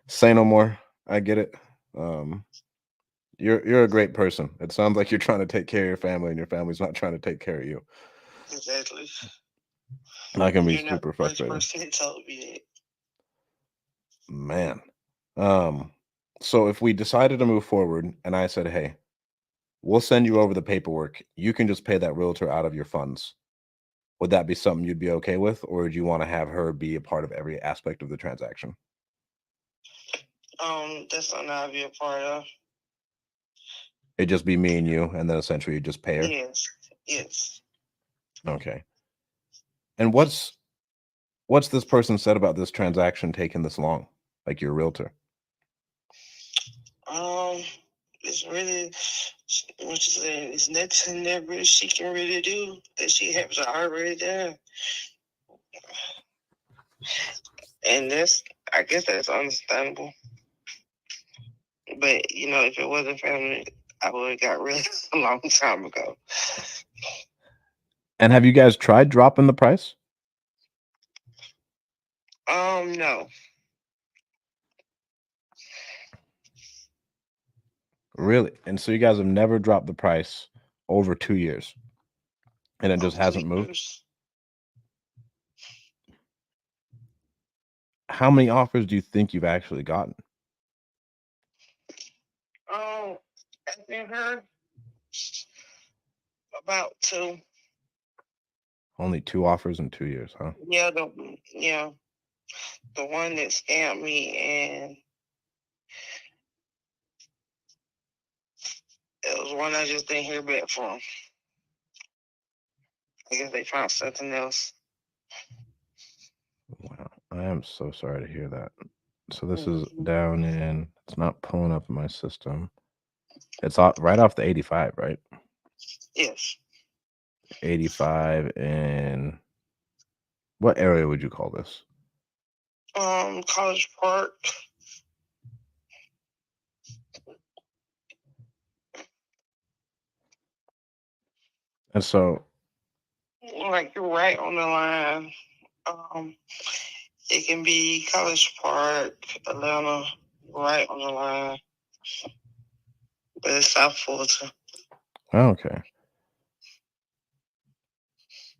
Say no more. I get it. You're a great person. It sounds like you're trying to take care of your family and your family's not trying to take care of you. Exactly. That can be You're not super the first frustrating. person that told me that. Man. So if we decided to move forward and I said, hey, we'll send you over the paperwork, you can just pay that realtor out of your funds. Would that be something you'd be okay with, or would you want to have her be a part of every aspect of the transaction? That's something I'll be a part of. It'd just be me and you, and then essentially you just pay her? Yes. Yes. Okay. And what's this person said about this transaction taking this long? Like your realtor? It's really what you say. It's nothing that really she can really do that she has already done, and I guess that's understandable. But if it wasn't family, I would have got rid of it a long time ago. And have you guys tried dropping the price? No. Really? And so you guys have never dropped the price over 2 years, and it just hasn't moved? How many offers do you think you've actually gotten? I think her about 2. Only 2 offers in 2 years, huh? Yeah, the one that scammed me, and it was one I just didn't hear back from. I guess they found something else. Wow, I am so sorry to hear that. So this is Mhm. down in. It's not pulling up in my system. It's right off the 85, right? Yes. 85 in what area would you call this? College Park. And so, Like you're right on the line. It can be College Park, Atlanta, right on the line. But it's South Fulton. okay.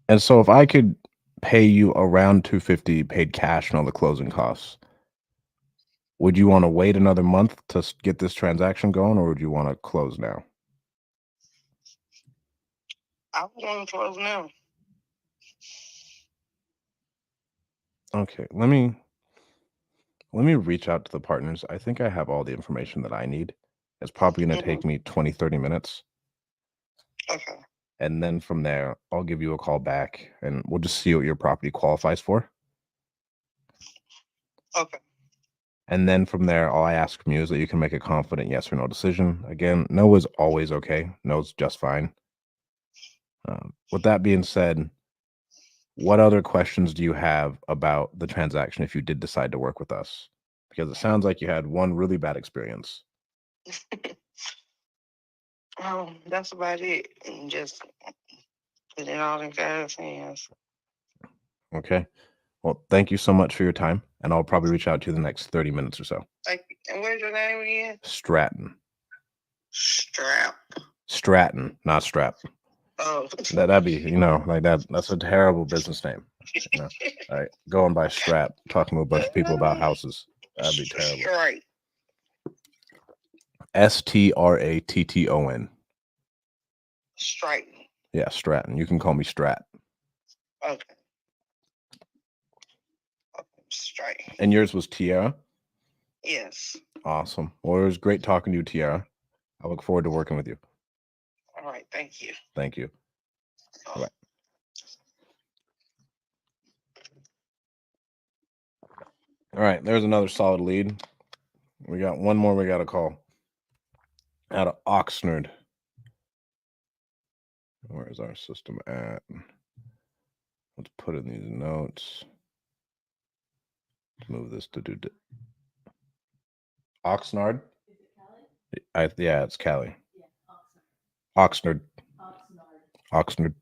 And so if I could pay you around 250 paid cash and all the closing costs, would you want to wait another month to get this transaction going, or would you want to close now? I want to close now. Okay, let me reach out to the partners. I think I have all the information that I need. It's probably going to take me 20, 30 minutes. Okay. And then from there, I'll give you a call back and we'll just see what your property qualifies for. Okay. And then from there, all I ask from you is that you can make a confident yes or no decision. Again, no is always okay. No is just fine. With that being said, what other questions do you have about the transaction if you did decide to work with us? Because it sounds like you had one really bad experience. That's about it. And just put it all in God's hands. Okay. Well, thank you so much for your time. And I'll probably reach out to you in the next 30 minutes or so. Like, and what's your name again? Stratton. Stratton, not Strap. Oh. That'd be, like that. That's a terrible business name. All right. Going by Strap, talking to a bunch of people about houses. That'd be terrible. Right. Stratton. Stratton. Yeah, Stratton. You can call me Strat. Okay. Stratton. And yours was Tiara? Yes. Awesome. Well, it was great talking to you, Tiara. I look forward to working with you. All right. Thank you. Thank you. Bye. All right. There's another solid lead. We got one more we got to call. Out of Oxnard. Where is our system at? Let's put in these notes. Let's move this to Oxnard. Yeah, it's Cali. Oxnard. Oxnard.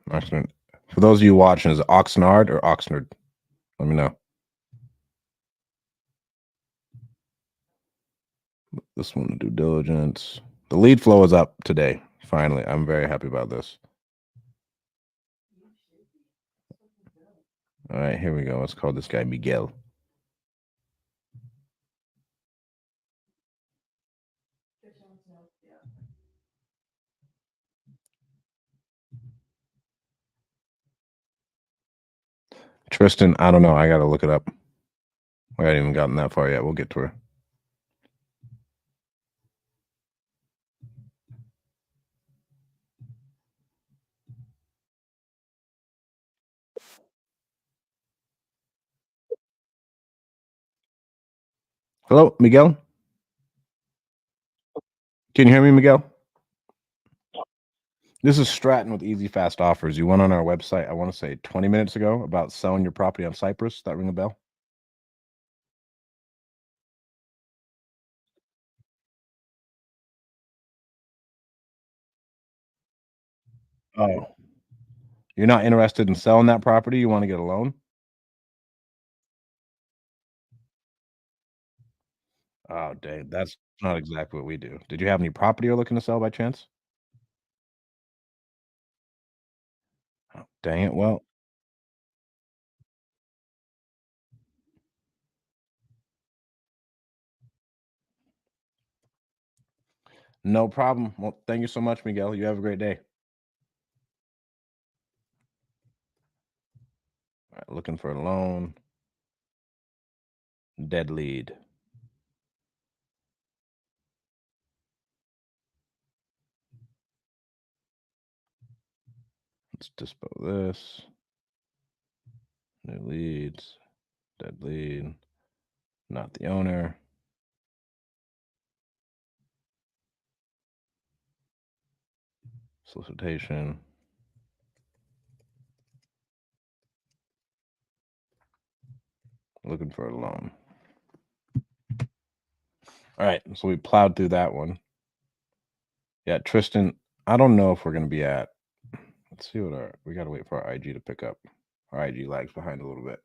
For those of you watching, is it Oxnard or Oxnard? Let me know. This one, due diligence. The lead flow is up today. Finally, I'm very happy about this. All right, here we go. Let's call this guy Miguel. Tristan, I don't know. I got to look it up. I haven't even gotten that far yet. We'll get to her. Hello, Miguel? Can you hear me, Miguel? This is Stratton with Easy Fast Offers. You went on our website, I want to say 20 minutes ago, about selling your property on Cypress. That ring a bell? Oh. You're not interested in selling that property? You want to get a loan? Oh, dang. That's not exactly what we do. Did you have any property you're looking to sell by chance? Oh, dang it. Well, no problem. Well, thank you so much, Miguel. You have a great day. All right, looking for a loan. Dead lead. Let's dispo this. New leads. Dead lead. Not the owner. Solicitation. Looking for a loan. All right, so we plowed through that one. Yeah, Tristan, I don't know if we're going to be at, let's see what we got to wait for our IG to pick up. Our IG lags behind a little bit.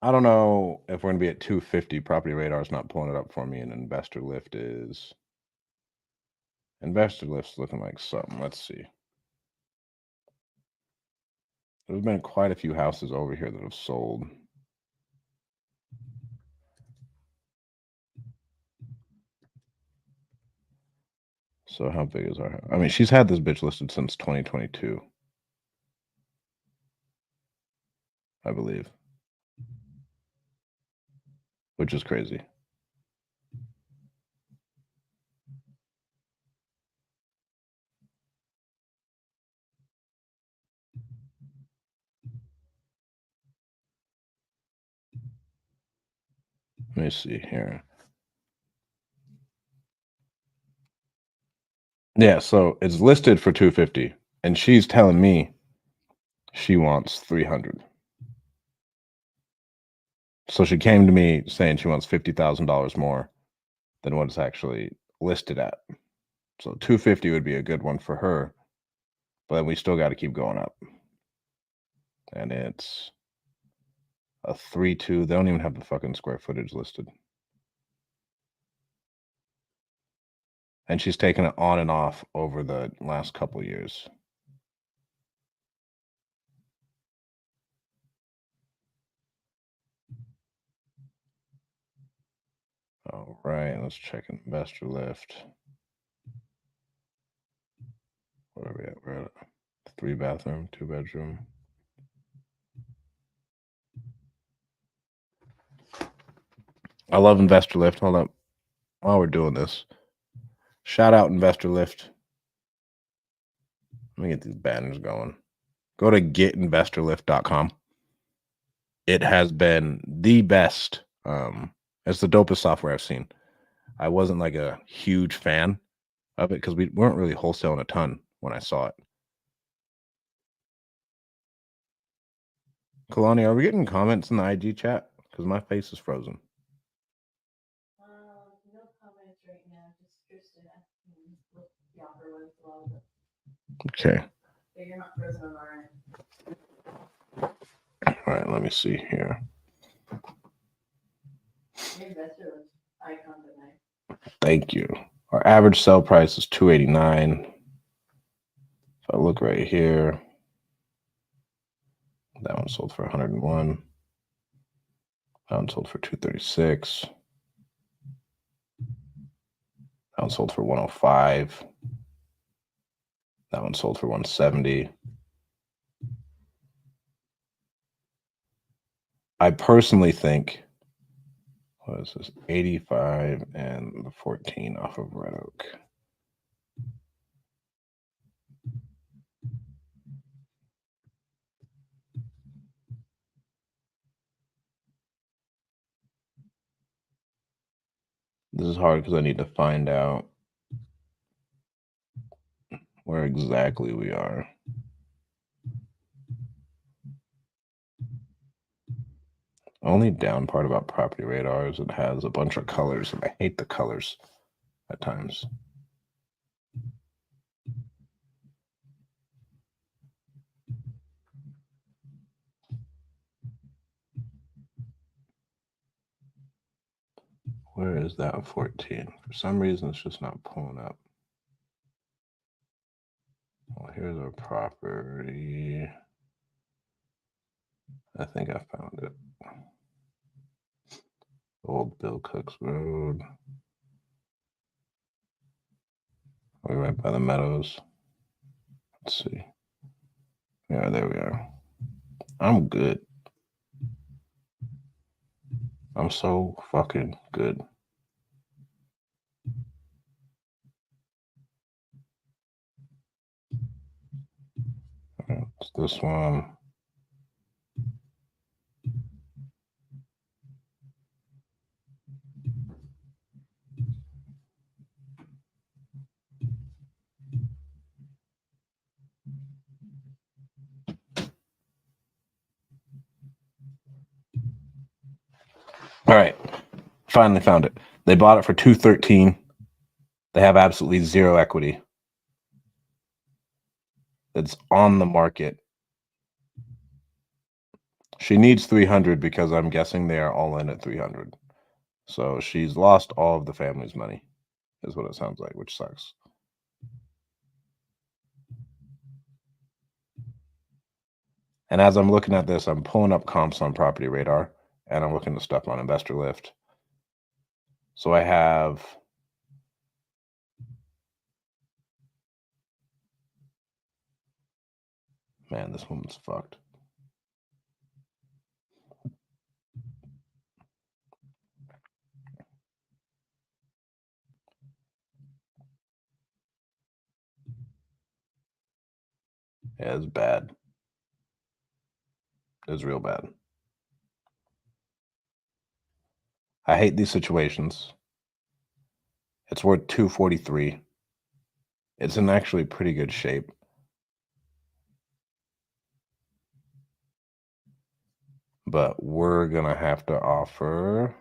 I don't know if we're going to be at 250. Property Radar's not pulling it up for me, and Investor Lift's looking like something. Let's see. There's been quite a few houses over here that have sold. So how big is our? I mean, she's had this bitch listed since 2022, I believe, which is crazy. Let me see here. Yeah, so it's listed for 250, and she's telling me she wants 300. So she came to me saying she wants $50,000 more than what it's actually listed at. So 250 would be a good one for her, but we still got to keep going up. And it's a 3.2. They don't even have the fucking square footage listed. And she's taken it on and off over the last couple of years. All right, let's check Investor Lift. What are we at? We're at 3 bathroom, 2 bedroom. I love Investor Lift. Hold up. While we're doing this, shout out Investor Lift. Let me get these banners going. Go to getinvestorlift.com. It has been the best. It's the dopest software I've seen. I wasn't like a huge fan of it because we weren't really wholesaling a ton when I saw it. Kalani, are we getting comments in the IG chat? Because my face is frozen. No comments right now, just Tristan asking what the offer was, a lot of it. Okay. But you're not frozen on our end. All right, let me see here. Your investor was icon tonight. Thank you. Our average sell price is $289. If I look right here, that one sold for $101. That one sold for $236. That one sold for $105. That one sold for $170. I personally think, what is this? 85 and the 14 off of Red Oak. This is hard because I need to find out where exactly we are. Only down part about Property Radar is it has a bunch of colors, and I hate the colors at times. Where is that 14? For some reason, it's just not pulling up. Well, here's our property. I think I found it. Old Bill Cooks Road. We're right by the Meadows. Let's see. Yeah, there we are. I'm good. I'm so fucking good. It's this one. All right. Finally found it. They bought it for $213. They have absolutely zero equity. It's on the market. She needs 300 because I'm guessing they are all in at 300. So she's lost all of the family's money, is what it sounds like, which sucks. And as I'm looking at this, I'm pulling up comps on Property Radar, and I'm looking at stuff on Investor Lift. So I have man, this woman's fucked. Yeah, it's bad. It's real bad. I hate these situations. It's worth 243. It's in actually pretty good shape. But we're gonna have to offer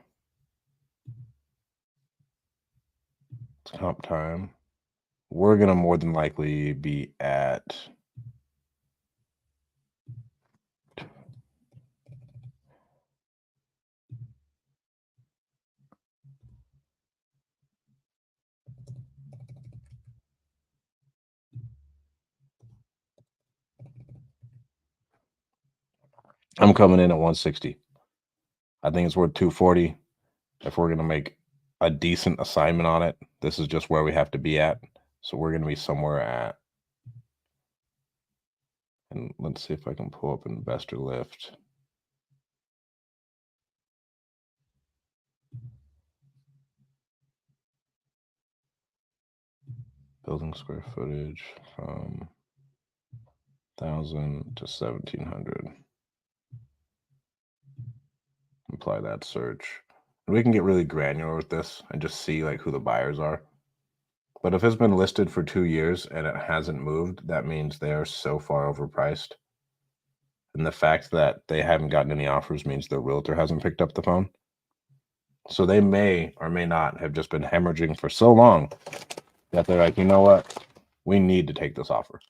it's comp time. We're gonna more than likely be at I'm coming in at 160. I think it's worth 240. If we're gonna make a decent assignment on it, this is just where we have to be at. So we're gonna be somewhere at, and let's see if I can pull up Investor Lift. Building square footage from 1,000 to 1,700. Apply that search. We can get really granular with this and just see like who the buyers are. But if it's been listed for 2 years and it hasn't moved, that means they are so far overpriced. And the fact that they haven't gotten any offers means their realtor hasn't picked up the phone. So they may or may not have just been hemorrhaging for so long that they're like, you know what? We need to take this offer.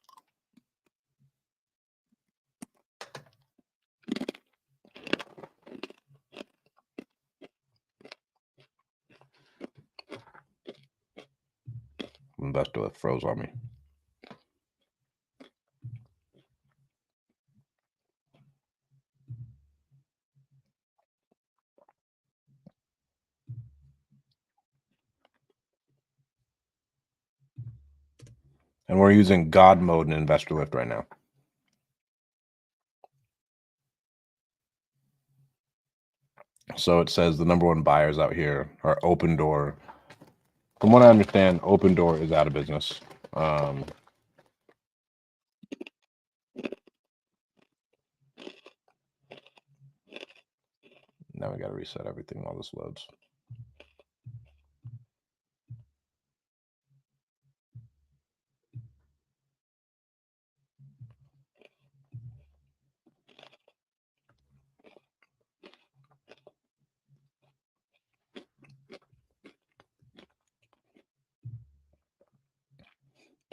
Investor Lift froze on me. And we're using God mode in Investor Lift right now. So it says the number one buyers out here are Open Door. From what I understand, Open Door is out of business. Now we got to reset everything while this loads.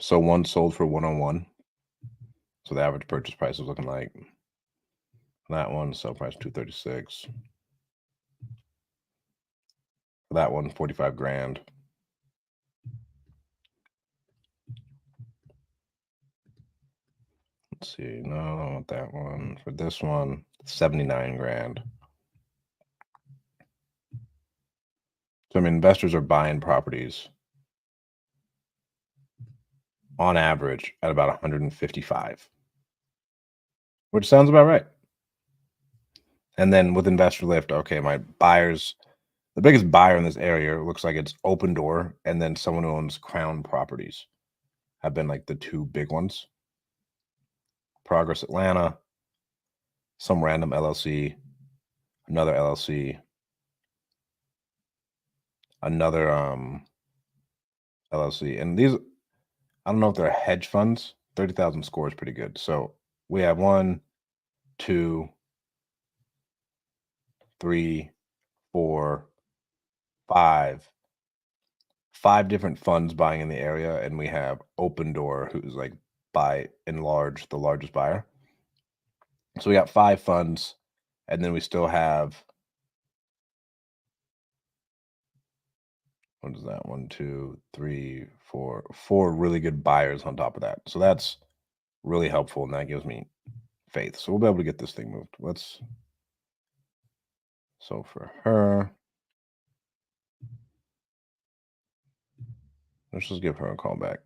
So one sold for 101. So the average purchase price is looking like that one, sell price 236. That one, 45 grand. Let's see. No, I don't want that one. For this one, 79 grand. So I mean, investors are buying properties on average at about 155, which sounds about right. And then with Investor Lift, okay, my buyers, the biggest buyer in this area looks like it's Open Door, and then someone who owns Crown Properties have been like the two big ones. Progress Atlanta, some random LLC, another LLC, another LLC. And these, I don't know if they're hedge funds. 30,000 score is pretty good. So we have 1, 2, 3, 4, 5 different funds buying in the area, and we have Open Door, who's like by and large the largest buyer. So we got 5 funds, and then we still have, what is that? 1, 2, 3, 4 really good buyers on top of that. So that's really helpful, and that gives me faith. So we'll be able to get this thing moved. So for her, let's just give her a call back.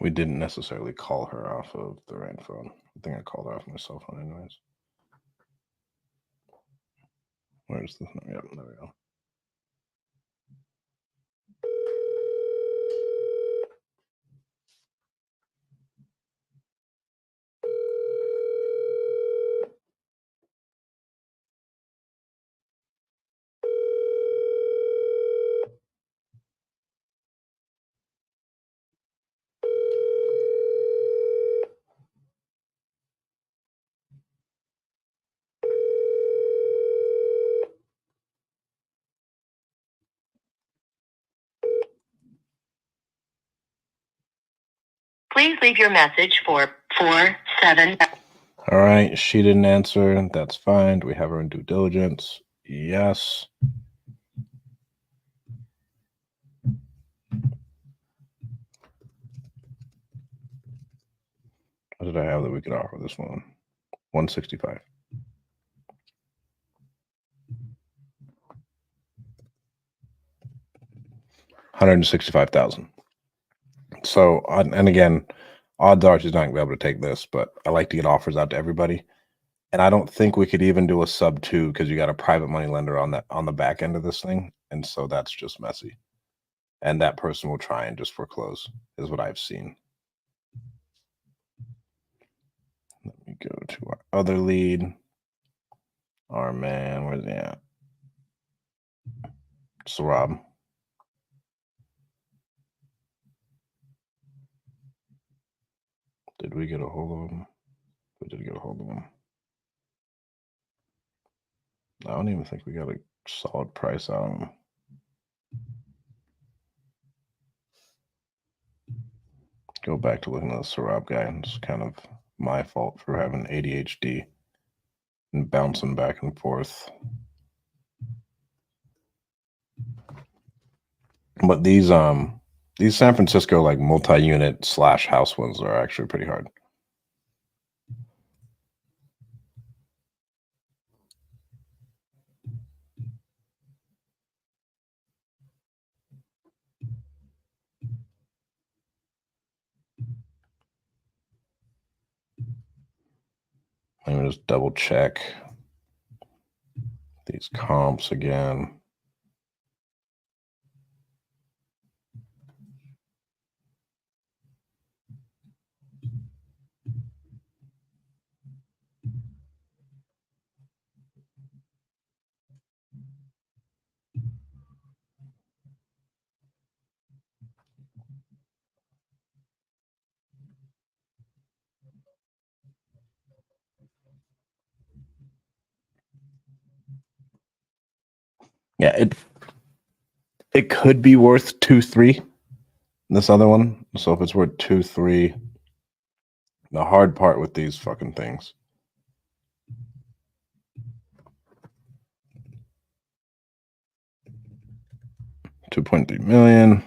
We didn't necessarily call her off of the right phone. I think I called her off my cell phone anyways. Where's this? Yep, there we go. Please leave your message for 47. All right, she didn't answer. That's fine. Do we have her in due diligence? Yes. What did I have that we could offer this one? 165. $165,000. So, and again, odds are she's not gonna be able to take this, but I like to get offers out to everybody. And I don't think we could even do a sub 2 because you got a private money lender on the back end of this thing, and so that's just messy. And that person will try and just foreclose, is what I've seen. Let me go to our other lead. Our man, where's he at? Sarab. Did we get a hold of him? We did get a hold of him. I don't even think we got a solid price out of him. Go back to looking at the Sarab guy, and it's kind of my fault for having ADHD and bouncing back and forth. But these San Francisco like multi-unit / house ones are actually pretty hard. Let me just double check these comps again. Yeah, it could be worth 2-3. This other one. So if it's worth 2-3, The hard part with these fucking things. $2.3 million.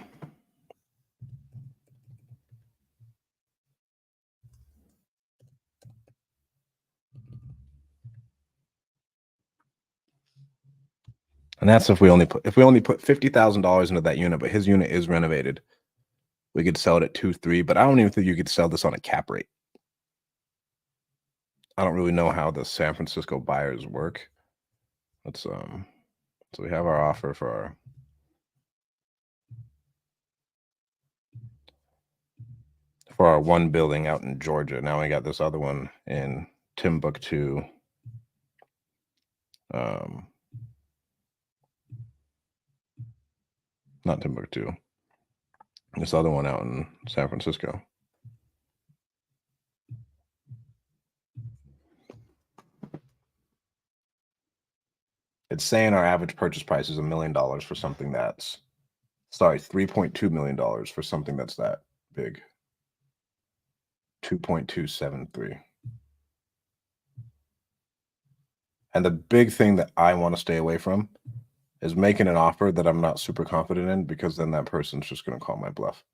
And that's if we only put $50,000 into that unit, but his unit is renovated. We could sell it at 2.3, but I don't even think you could sell this on a cap rate. I don't really know how the San Francisco buyers work. Let's so we have our offer for our one building out in Georgia. Now we got this other one in Timbuktu. Not Timbuktu. This other one out in San Francisco. It's saying our average purchase price is $1 million for something that's, sorry, $3.2 million for something that's that big. 2.273. And the big thing that I want to stay away from is making an offer that I'm not super confident in, because then that person's just going to call my bluff.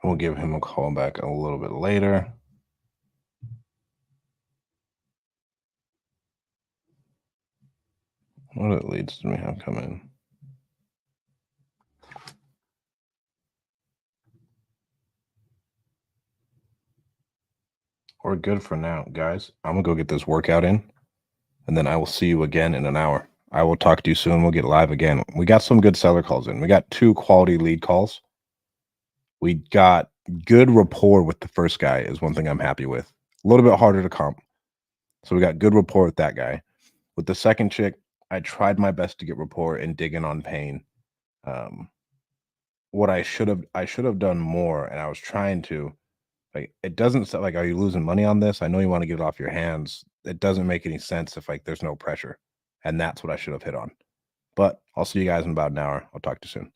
We'll give him a call back a little bit later. What other leads do we have come in? We're good for now, guys. I'm gonna go get this workout in, and then I will see you again in an hour. I will talk to you soon. We'll get live again. We got some good seller calls in. We got 2 quality lead calls. We got good rapport with the first guy is one thing I'm happy with. A little bit harder to comp. So we got good rapport with that guy. With the second chick, I tried my best to get rapport and dig in on pain. What I should have done more, and I was trying to, like, it doesn't sound like, are you losing money on this? I know you want to get it off your hands. It doesn't make any sense if like there's no pressure. And that's what I should have hit on. But I'll see you guys in about an hour. I'll talk to you soon.